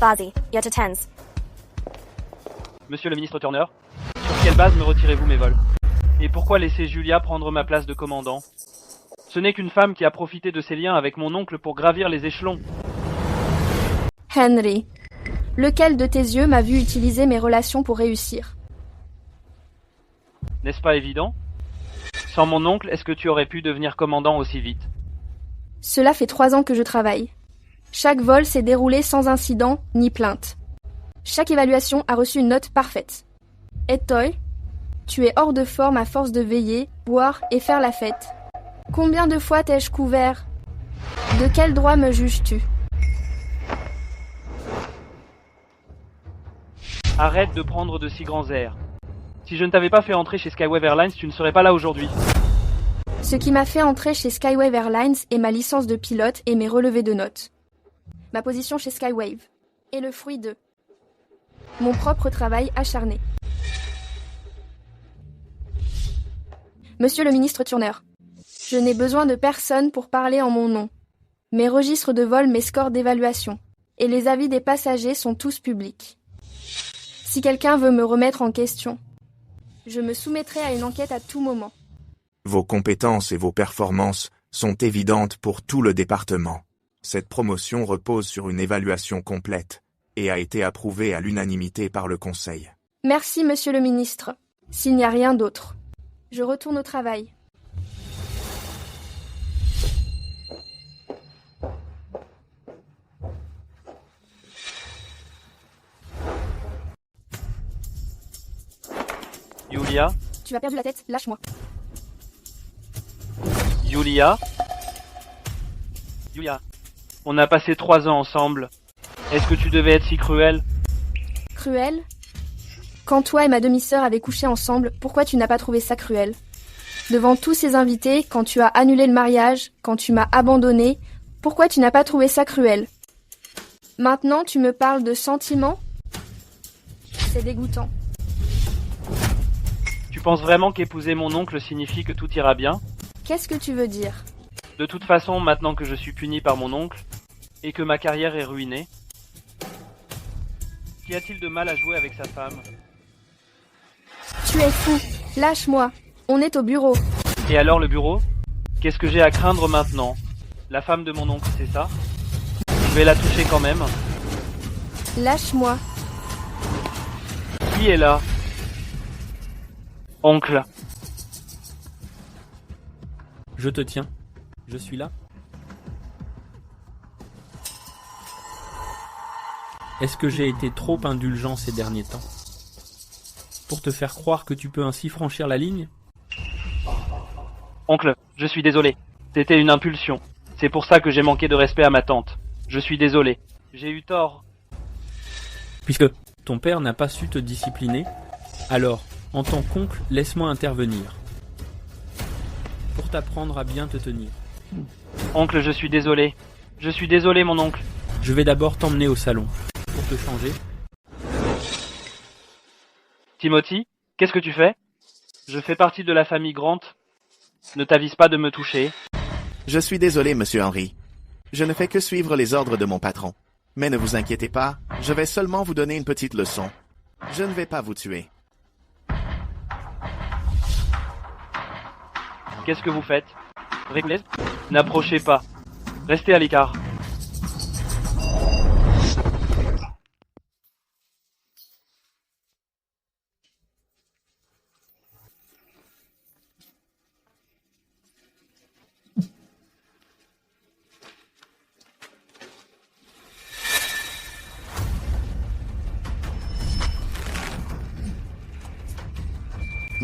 Vas-y, je te tense. Monsieur le ministre Turner, sur quelle base me retirez-vous mes vols? Et pourquoi laisser Julia prendre ma place de commandant? Ce n'est qu'une femme qui a profité de ses liens avec mon oncle pour gravir les échelons. Henry, lequel de tes yeux m'a vu utiliser mes relations pour réussir? N'est-ce pas évident? Sans mon oncle, est-ce que tu aurais pu devenir commandant aussi vite? Cela fait 3 ans que je travaille. Chaque vol s'est déroulé sans incident ni plainte. Chaque évaluation a reçu une note parfaite. Et toi, tu es hors de forme à force de veiller, boire et faire la fête. Combien de fois t'ai-je couvert? De quel droit me juges-tu? Arrête de prendre de si grands airs. Si je ne t'avais pas fait entrer chez Skywave Airlines, tu ne serais pas là aujourd'hui. Ce qui m'a fait entrer chez Skywave Airlines est ma licence de pilote et mes relevés de notes. Ma position chez Skywave est le fruit de mon propre travail acharné. Monsieur le ministre Turner, je n'ai besoin de personne pour parler en mon nom. Mes registres de vol, mes scores d'évaluation et les avis des passagers sont tous publics. Si quelqu'un veut me remettre en question, je me soumettrai à une enquête à tout moment. Vos compétences et vos performances sont évidentes pour tout le département. Cette promotion repose sur une évaluation complète et a été approuvée à l'unanimité par le Conseil. Merci, monsieur le ministre. S'il n'y a rien d'autre, je retourne au travail. Julia? Tu as perdu la tête, lâche-moi. Julia? Julia, on a passé 3 ans ensemble. Est-ce que tu devais être si cruel? Cruel? Quand toi et ma demi-sœur avaient couché ensemble, pourquoi tu n'as pas trouvé ça cruel? Devant tous ces invités, quand tu as annulé le mariage, quand tu m'as abandonné, pourquoi tu n'as pas trouvé ça cruel? Maintenant, tu me parles de sentiments? C'est dégoûtant. Tu penses vraiment qu'épouser mon oncle signifie que tout ira bien? Qu'est-ce que tu veux dire? De toute façon, maintenant que je suis puni par mon oncle, et que ma carrière est ruinée, qu'y a-t-il de mal à jouer avec sa femme? Tu es fou. Lâche-moi. On est au bureau. Et alors le bureau? Qu'est-ce que j'ai à craindre maintenant? La femme de mon oncle, c'est ça? Je vais la toucher quand même. Lâche-moi. Qui est là? Oncle. Je te tiens. Je suis là. Est-ce que j'ai été trop indulgent ces derniers temps? Pour te faire croire que tu peux ainsi franchir la ligne? Oncle, je suis désolé. C'était une impulsion. C'est pour ça que j'ai manqué de respect à ma tante. Je suis désolé. J'ai eu tort. Puisque ton père n'a pas su te discipliner, alors, en tant qu'oncle, laisse-moi intervenir. Pour t'apprendre à bien te tenir. Oncle, je suis désolé. Je suis désolé, mon oncle. Je vais d'abord t'emmener au salon. Pour te changer. Timothy, qu'est-ce que tu fais? Je fais partie de la famille Grant. Ne t'avise pas de me toucher. Je suis désolé, monsieur Henry. Je ne fais que suivre les ordres de mon patron. Mais ne vous inquiétez pas, je vais seulement vous donner une petite leçon. Je ne vais pas vous tuer. Qu'est-ce que vous faites? Réglez. N'approchez pas. Restez à l'écart.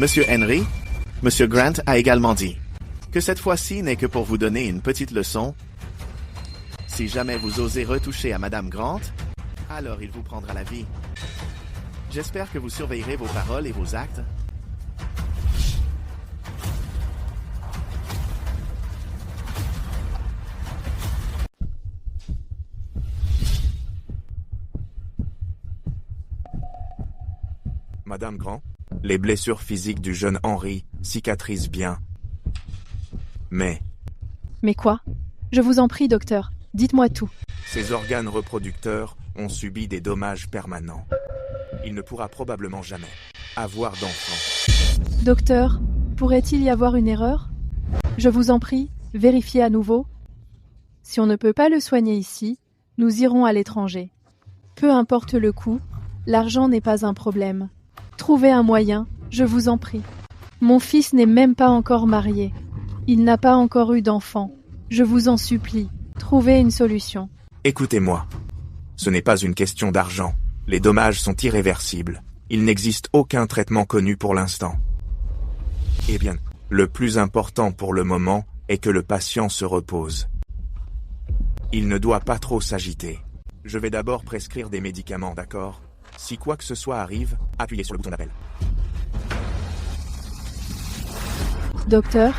Monsieur Henry, Monsieur Grant a également dit que cette fois-ci n'est que pour vous donner une petite leçon. Si jamais vous osez retoucher à Madame Grant, alors il vous prendra la vie. J'espère que vous surveillerez vos paroles et vos actes. Madame Grant, les blessures physiques du jeune Henry cicatrisent bien. Mais Mais quoi? Je vous en prie, docteur, dites-moi tout. ses organes reproducteurs ont subi des dommages permanents. Il ne pourra probablement jamais avoir d'enfant. Docteur, pourrait-il y avoir une erreur? Je vous en prie, vérifiez à nouveau. Si on ne peut pas le soigner ici, nous irons à l'étranger. Peu importe le coût, l'argent n'est pas un problème. Trouvez un moyen, je vous en prie. Mon fils n'est même pas encore marié. Il n'a pas encore eu d'enfant. Je vous en supplie, trouvez une solution. Écoutez-moi. Ce n'est pas une question d'argent. Les dommages sont irréversibles. Il n'existe aucun traitement connu pour l'instant. Eh bien, le plus important pour le moment est que le patient se repose. Il ne doit pas trop s'agiter. Je vais d'abord prescrire des médicaments, d'accord? Si quoi que ce soit arrive, appuyez sur le bouton d'appel. Docteur?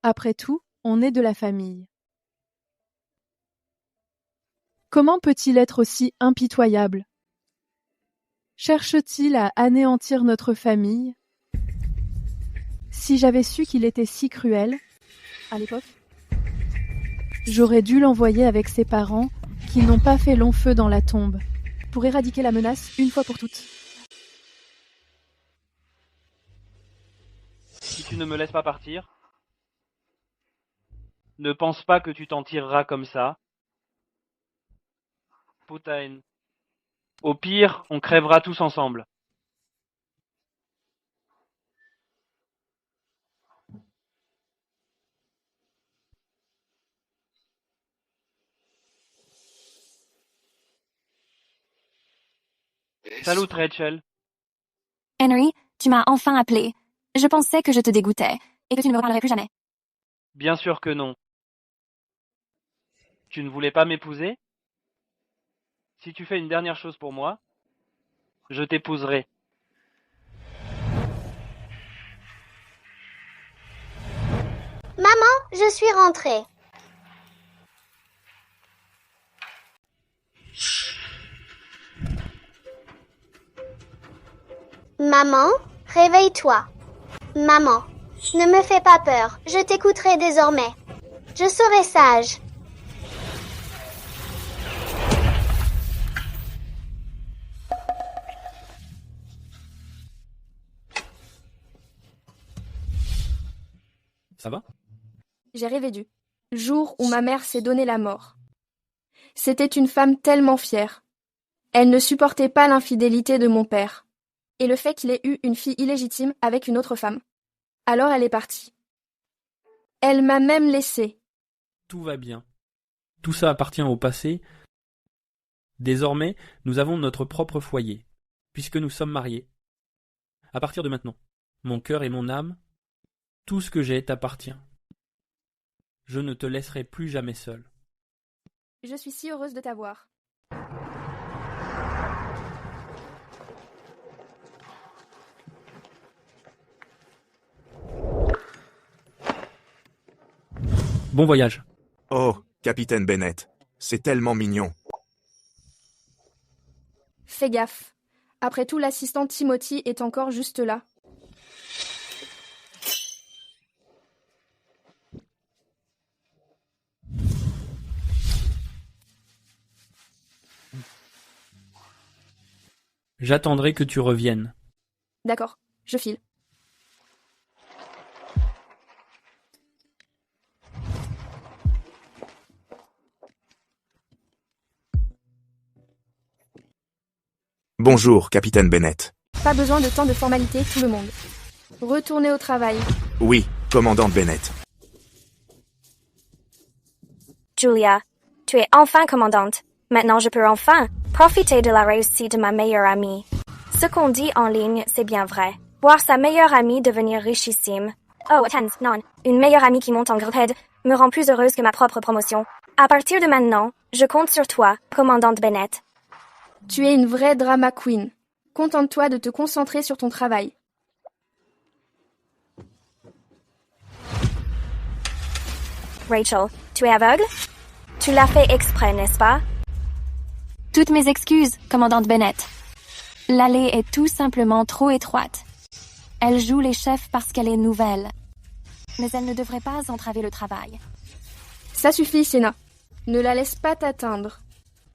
Après tout, on est de la famille. Comment peut-il être aussi impitoyable? Cherche-t-il à anéantir notre famille? Si j'avais su qu'il était si cruel, à l'époque, j'aurais dû l'envoyer avec ses parents qui n'ont pas fait long feu dans la tombe, pour éradiquer la menace une fois pour toutes. Si tu ne me laisses pas partir, ne pense pas que tu t'en tireras comme ça. Putain. Au pire, on crèvera tous ensemble. Salut Rachel. Henry, tu m'as enfin appelé. Je pensais que je te dégoûtais et que tu ne me reparlerais plus jamais. Bien sûr que non. Tu ne voulais pas m'épouser? Si tu fais une dernière chose pour moi, je t'épouserai. Maman, je suis rentrée. Maman, réveille-toi. Maman, ne me fais pas peur, je t'écouterai désormais. Je serai sage. Ça va? J'ai rêvé du jour où ma mère s'est donné la mort. C'était une femme tellement fière. Elle ne supportait pas l'infidélité de mon père et le fait qu'il ait eu une fille illégitime avec une autre femme. Alors elle est partie. Elle m'a même laissée. Tout va bien. Tout ça appartient au passé. Désormais, nous avons notre propre foyer, puisque nous sommes mariés. À partir de maintenant, mon cœur et mon âme, tout ce que j'ai t'appartient. Je ne te laisserai plus jamais seul. Je suis si heureuse de t'avoir. Bon voyage. Oh, capitaine Bennett, c'est tellement mignon. Fais gaffe. Après tout, l'assistant Timothy est encore juste là. J'attendrai que tu reviennes. D'accord, je file. Bonjour, capitaine Bennett. Pas besoin de tant de formalités, tout le monde. Retournez au travail. Oui, commandant Bennett. Julia, tu es enfin commandante. Maintenant je peux enfin profiter de la réussite de ma meilleure amie. Ce qu'on dit en ligne, c'est bien vrai. Voir sa meilleure amie devenir richissime. Oh, attends, non. Une meilleure amie qui monte en grade me rend plus heureuse que ma propre promotion. À partir de maintenant, je compte sur toi, commandante Bennett. Tu es une vraie drama queen. Contente-toi de te concentrer sur ton travail. Rachel, tu es aveugle? Tu l'as fait exprès, n'est-ce pas? Toutes mes excuses, commandante Bennett. L'allée est tout simplement trop étroite. Elle joue les chefs parce qu'elle est nouvelle. Mais elle ne devrait pas entraver le travail. Ça suffit, Sienna. Ne la laisse pas t'atteindre.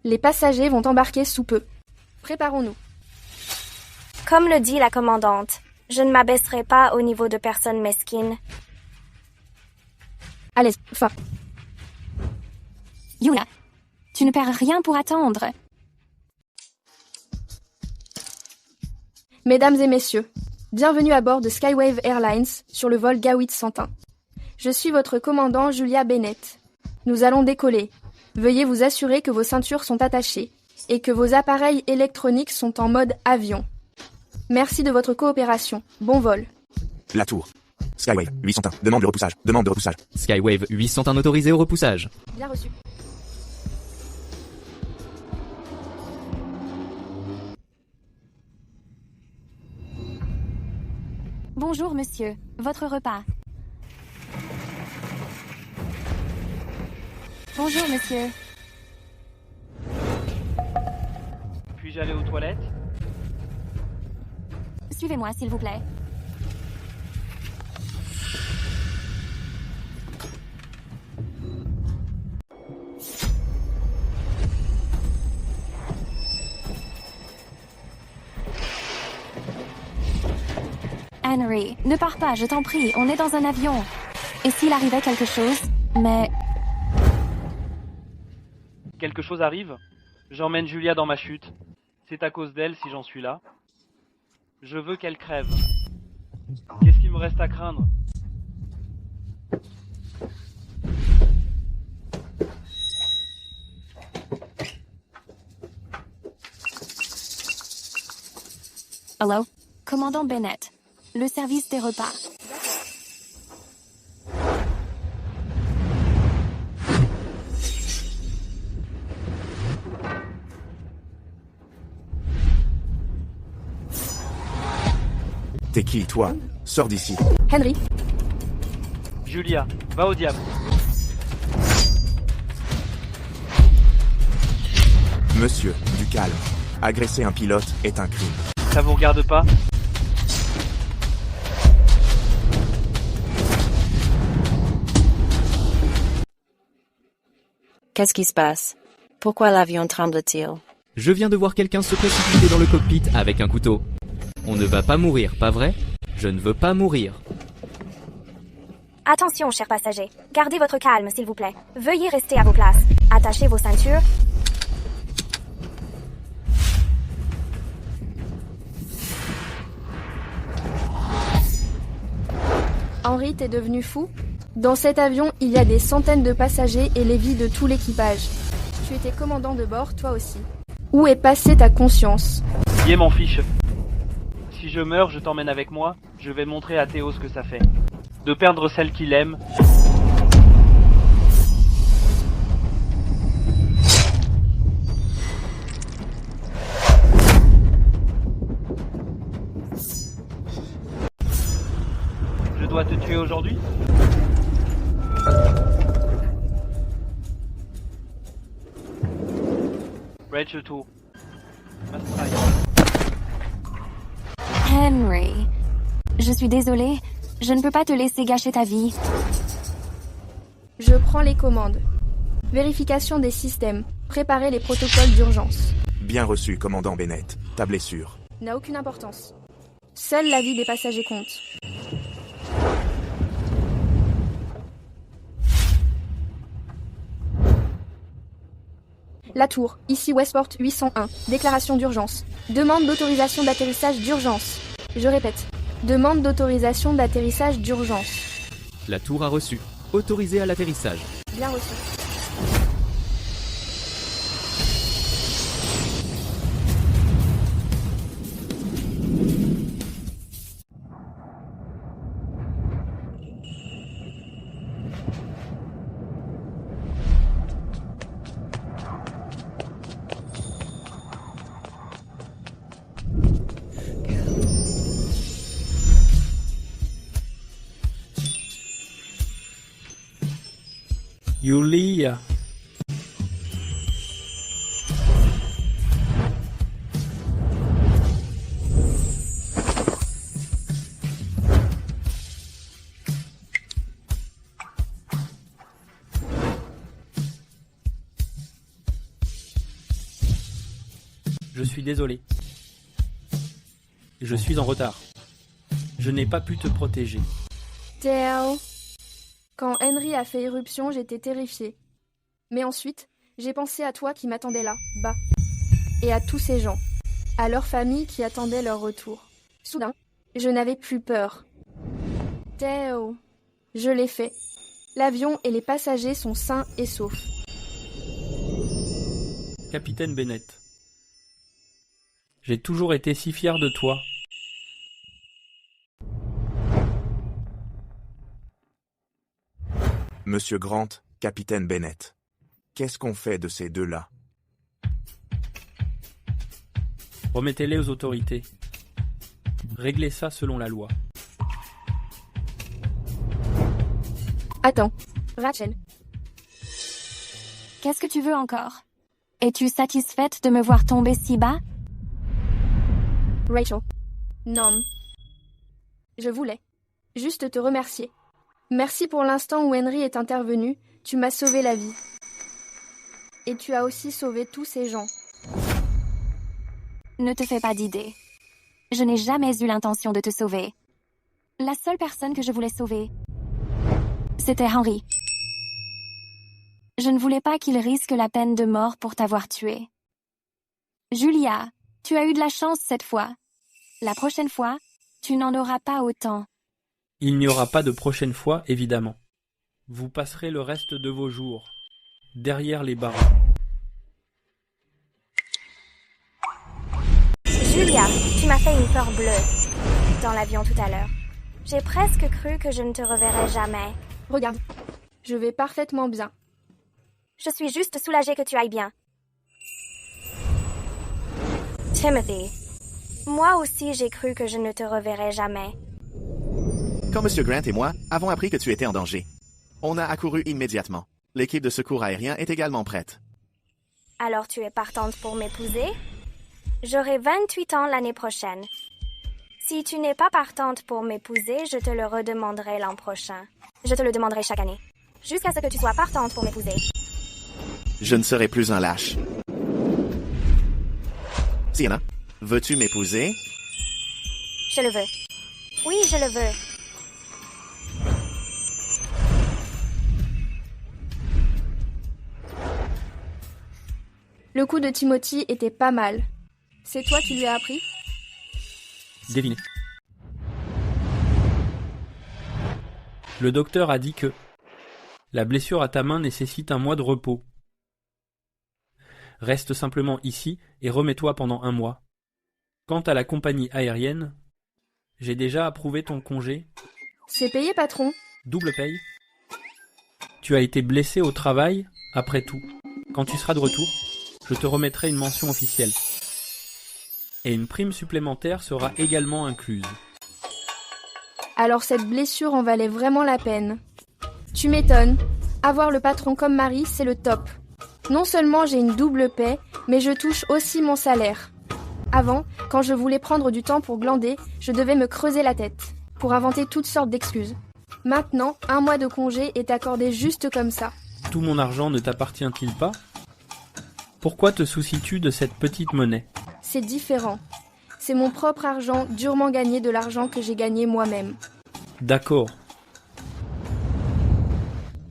Les passagers vont embarquer sous peu. Préparons-nous. Comme le dit la commandante, je ne m'abaisserai pas au niveau de personnes mesquines. Allez, fin. Julia, tu ne perds rien pour attendre. Mesdames et messieurs, bienvenue à bord de Skywave Airlines sur le vol Gawit 101. Je suis votre commandant Julia Bennett. Nous allons décoller. Veuillez vous assurer que vos ceintures sont attachées et que vos appareils électroniques sont en mode avion. Merci de votre coopération. Bon vol. La tour. Skywave 801. Demande de repoussage. Demande de repoussage. Skywave 801 autorisé au repoussage. Bien reçu. Bonjour, monsieur. Votre repas. Bonjour, monsieur. Puis-je aller aux toilettes? Suivez-moi, s'il vous plaît. Henry, ne pars pas, je t'en prie, on est dans un avion. Et s'il arrivait quelque chose? Mais... Quelque chose arrive? J'emmène Julia dans ma chute. C'est à cause d'elle si j'en suis là. Je veux qu'elle crève. Qu'est-ce qu'il me reste à craindre? Hello? Commandant Bennett. Le service des repas. T'es qui, toi? Sors d'ici. Henry. Julia, va au diable. Monsieur, du calme. Agresser un pilote est un crime. Ça vous regarde pas? Qu'est-ce qui se passe? Pourquoi l'avion tremble-t-il? Je viens de voir quelqu'un se précipiter dans le cockpit avec un couteau. On ne va pas mourir, pas vrai? Je ne veux pas mourir. Attention, chers passagers. Gardez votre calme, s'il vous plaît. Veuillez rester à vos places. Attachez vos ceintures. Henry, t'es devenu fou? Dans cet avion, il y a des centaines de passagers et les vies de tout l'équipage. Tu étais commandant de bord, toi aussi. Où est passée ta conscience? Bien m'en fiche. Si je meurs, je t'emmène avec moi. Je vais montrer à Théo ce que ça fait. De perdre celle qu'il aime. Je dois te tuer aujourd'hui? Rachel Tour. Henry, je suis désolée, je ne peux pas te laisser gâcher ta vie. Je prends les commandes. Vérification des systèmes. Préparer les protocoles d'urgence. Bien reçu, commandant Bennett. Ta blessure n'a aucune importance. Seule la vie des passagers compte. La tour, ici Westport 801. Déclaration d'urgence. Demande d'autorisation d'atterrissage d'urgence. Je répète. Demande d'autorisation d'atterrissage d'urgence. La tour a reçu. Autorisé à l'atterrissage. Bien reçu. Julia. Je suis désolé. Je suis en retard. Je n'ai pas pu te protéger. Théo. Quand Henry a fait éruption, j'étais terrifiée. Mais ensuite, j'ai pensé à toi qui m'attendais là, bas. Et à tous ces gens. À leurs familles qui attendaient leur retour. Soudain, je n'avais plus peur. Théo. Je l'ai fait. L'avion et les passagers sont sains et saufs. Capitaine Bennett. J'ai toujours été si fier de toi. Monsieur Grant, capitaine Bennett. Qu'est-ce qu'on fait de ces deux-là? Remettez-les aux autorités. Réglez ça selon la loi. Attends, Rachel. Qu'est-ce que tu veux encore? Es-tu satisfaite de me voir tomber si bas? Rachel. Non. Je voulais juste te remercier. Merci pour l'instant où Henry est intervenu. Tu m'as sauvé la vie. Et tu as aussi sauvé tous ces gens. Ne te fais pas d'idée. Je n'ai jamais eu l'intention de te sauver. La seule personne que je voulais sauver, c'était Henry. Je ne voulais pas qu'il risque la peine de mort pour t'avoir tué. Julia, tu as eu de la chance cette fois. La prochaine fois, tu n'en auras pas autant. Il n'y aura pas de prochaine fois, évidemment. Vous passerez le reste de vos jours derrière les barreaux. Julia, tu m'as fait une peur bleue dans l'avion tout à l'heure. J'ai presque cru que je ne te reverrais jamais. Regarde, je vais parfaitement bien. Je suis juste soulagée que tu ailles bien. Timothy, moi aussi j'ai cru que je ne te reverrais jamais. Quand M. Grant et moi avons appris que tu étais en danger, on a accouru immédiatement. L'équipe de secours aérien est également prête. Alors tu es partante pour m'épouser? J'aurai 28 ans l'année prochaine. Si tu n'es pas partante pour m'épouser, je te le redemanderai l'an prochain. Je te le demanderai chaque année. Jusqu'à ce que tu sois partante pour m'épouser. Je ne serai plus un lâche. Sienna, veux-tu m'épouser? Je le veux. Oui, je le veux. Le coup de Timothy était pas mal. C'est toi qui lui as appris? Devinez. Le docteur a dit que la blessure à ta main nécessite un mois de repos. Reste simplement ici et remets-toi pendant 1 mois. Quant à la compagnie aérienne, j'ai déjà approuvé ton congé. C'est payé, patron. Double paye. Tu as été blessé au travail, après tout. Quand tu seras de retour, je te remettrai une mention officielle. Et une prime supplémentaire sera également incluse. Alors cette blessure en valait vraiment la peine. Tu m'étonnes. Avoir le patron comme mari, c'est le top. Non seulement j'ai une double paie, mais je touche aussi mon salaire. Avant, quand je voulais prendre du temps pour glander, je devais me creuser la tête, pour inventer toutes sortes d'excuses. Maintenant, 1 mois de congé est accordé juste comme ça. Tout mon argent ne t'appartient-il pas? Pourquoi te soucies-tu de cette petite monnaie? C'est différent. C'est mon propre argent, durement gagné de l'argent que j'ai gagné moi-même. D'accord.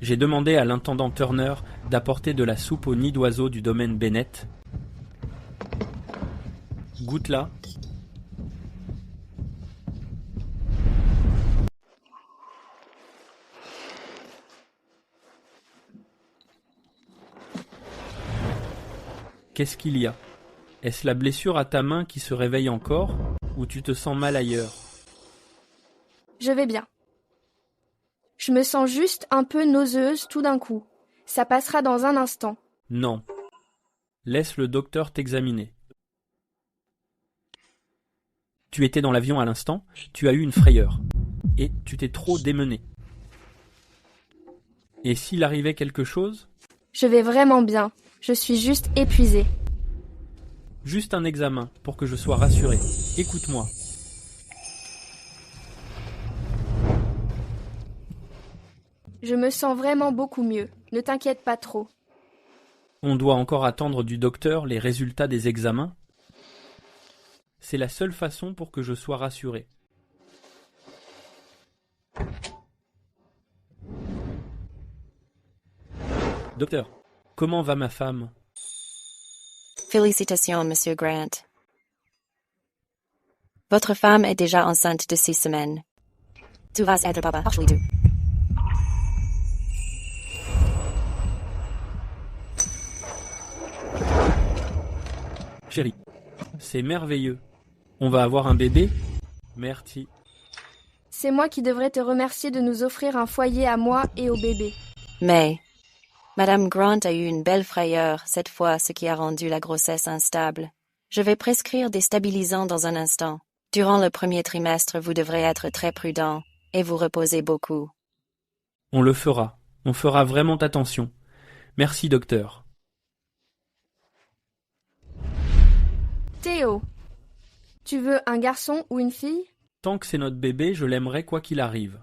J'ai demandé à l'intendant Turner d'apporter de la soupe au nid d'oiseau du domaine Bennett. Goûte-la. Qu'est-ce qu'il y a? Est-ce la blessure à ta main qui se réveille encore, ou tu te sens mal ailleurs? Je vais bien. Je me sens juste un peu nauseuse tout d'un coup. Ça passera dans un instant. Non. Laisse le docteur t'examiner. Tu étais dans l'avion à l'instant, tu as eu une frayeur. Et tu t'es trop démené. Et s'il arrivait quelque chose? Je vais vraiment bien. Je suis juste épuisée. Juste un examen, pour que je sois rassuré. Écoute-moi. Je me sens vraiment beaucoup mieux. Ne t'inquiète pas trop. On doit encore attendre du docteur les résultats des examens. C'est la seule façon pour que je sois rassuré. Docteur, comment va ma femme? Félicitations, Monsieur Grant. Votre femme est déjà enceinte de 6 semaines. Tu vas être papa, Ashley 2. Chérie, c'est merveilleux. On va avoir un bébé? Merci. C'est moi qui devrais te remercier de nous offrir un foyer à moi et au bébé. Mais Madame Grant a eu une belle frayeur cette fois, ce qui a rendu la grossesse instable. Je vais prescrire des stabilisants dans un instant. Durant le premier trimestre, vous devrez être très prudent et vous reposer beaucoup. On le fera. On fera vraiment attention. Merci, docteur. Théo, tu veux un garçon ou une fille? Tant que c'est notre bébé, je l'aimerais quoi qu'il arrive.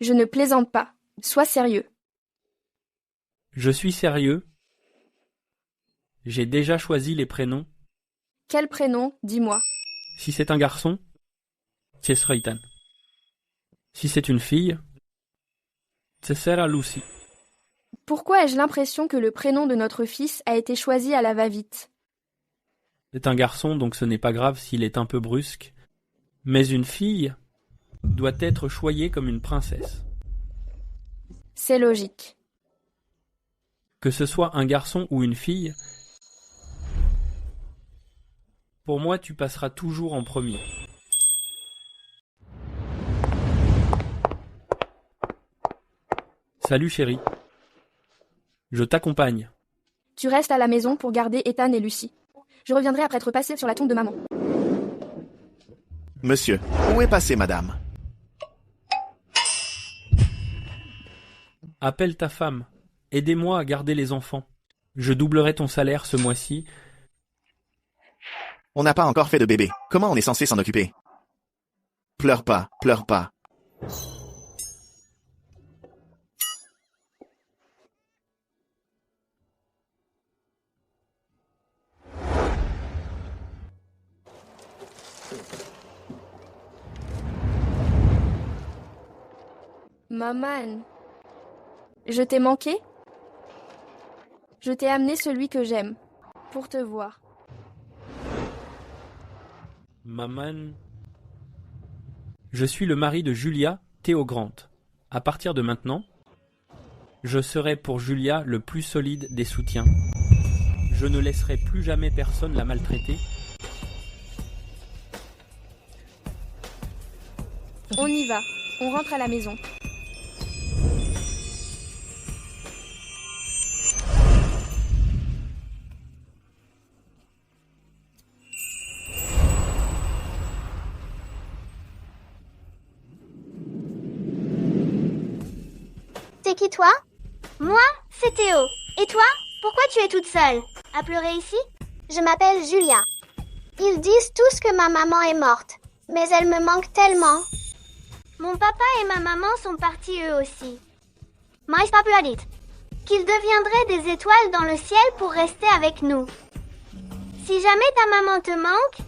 Je ne plaisante pas. Sois sérieux. Je suis sérieux. J'ai déjà choisi les prénoms. Quel prénom? Dis-moi. Si c'est un garçon, ce sera Ethan. Si c'est une fille, ce sera Lucy. Pourquoi ai-je l'impression que le prénom de notre fils a été choisi à la va-vite? C'est un garçon, donc ce n'est pas grave s'il est un peu brusque. Mais une fille doit être choyée comme une princesse. C'est logique. Que ce soit un garçon ou une fille, pour moi tu passeras toujours en premier. Salut chérie. Je t'accompagne. Tu restes à la maison pour garder Ethan et Lucie. Je reviendrai après être passé sur la tombe de maman. Monsieur, où est passée madame? Appelle ta femme. Aidez-moi à garder les enfants. Je doublerai ton salaire ce mois-ci. On n'a pas encore fait de bébé. Comment on est censé s'en occuper? Pleure pas, pleure pas. Maman, je t'ai manqué? Je t'ai amené celui que j'aime, pour te voir. Maman, je suis le mari de Julia, Théo Grant. À partir de maintenant, je serai pour Julia le plus solide des soutiens. Je ne laisserai plus jamais personne la maltraiter. On y va, on rentre à la maison. C'est qui toi? Moi, c'est Théo. Et toi? Pourquoi tu es toute seule? À pleurer ici? Je m'appelle Julia. Ils disent tous que ma maman est morte, mais elle me manque tellement. Mon papa et ma maman sont partis eux aussi. Mais papa dit qu'ils deviendraient des étoiles dans le ciel pour rester avec nous. Si jamais ta maman te manque,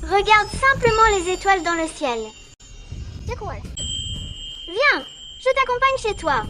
regarde simplement les étoiles dans le ciel. Viens, je t'accompagne chez toi.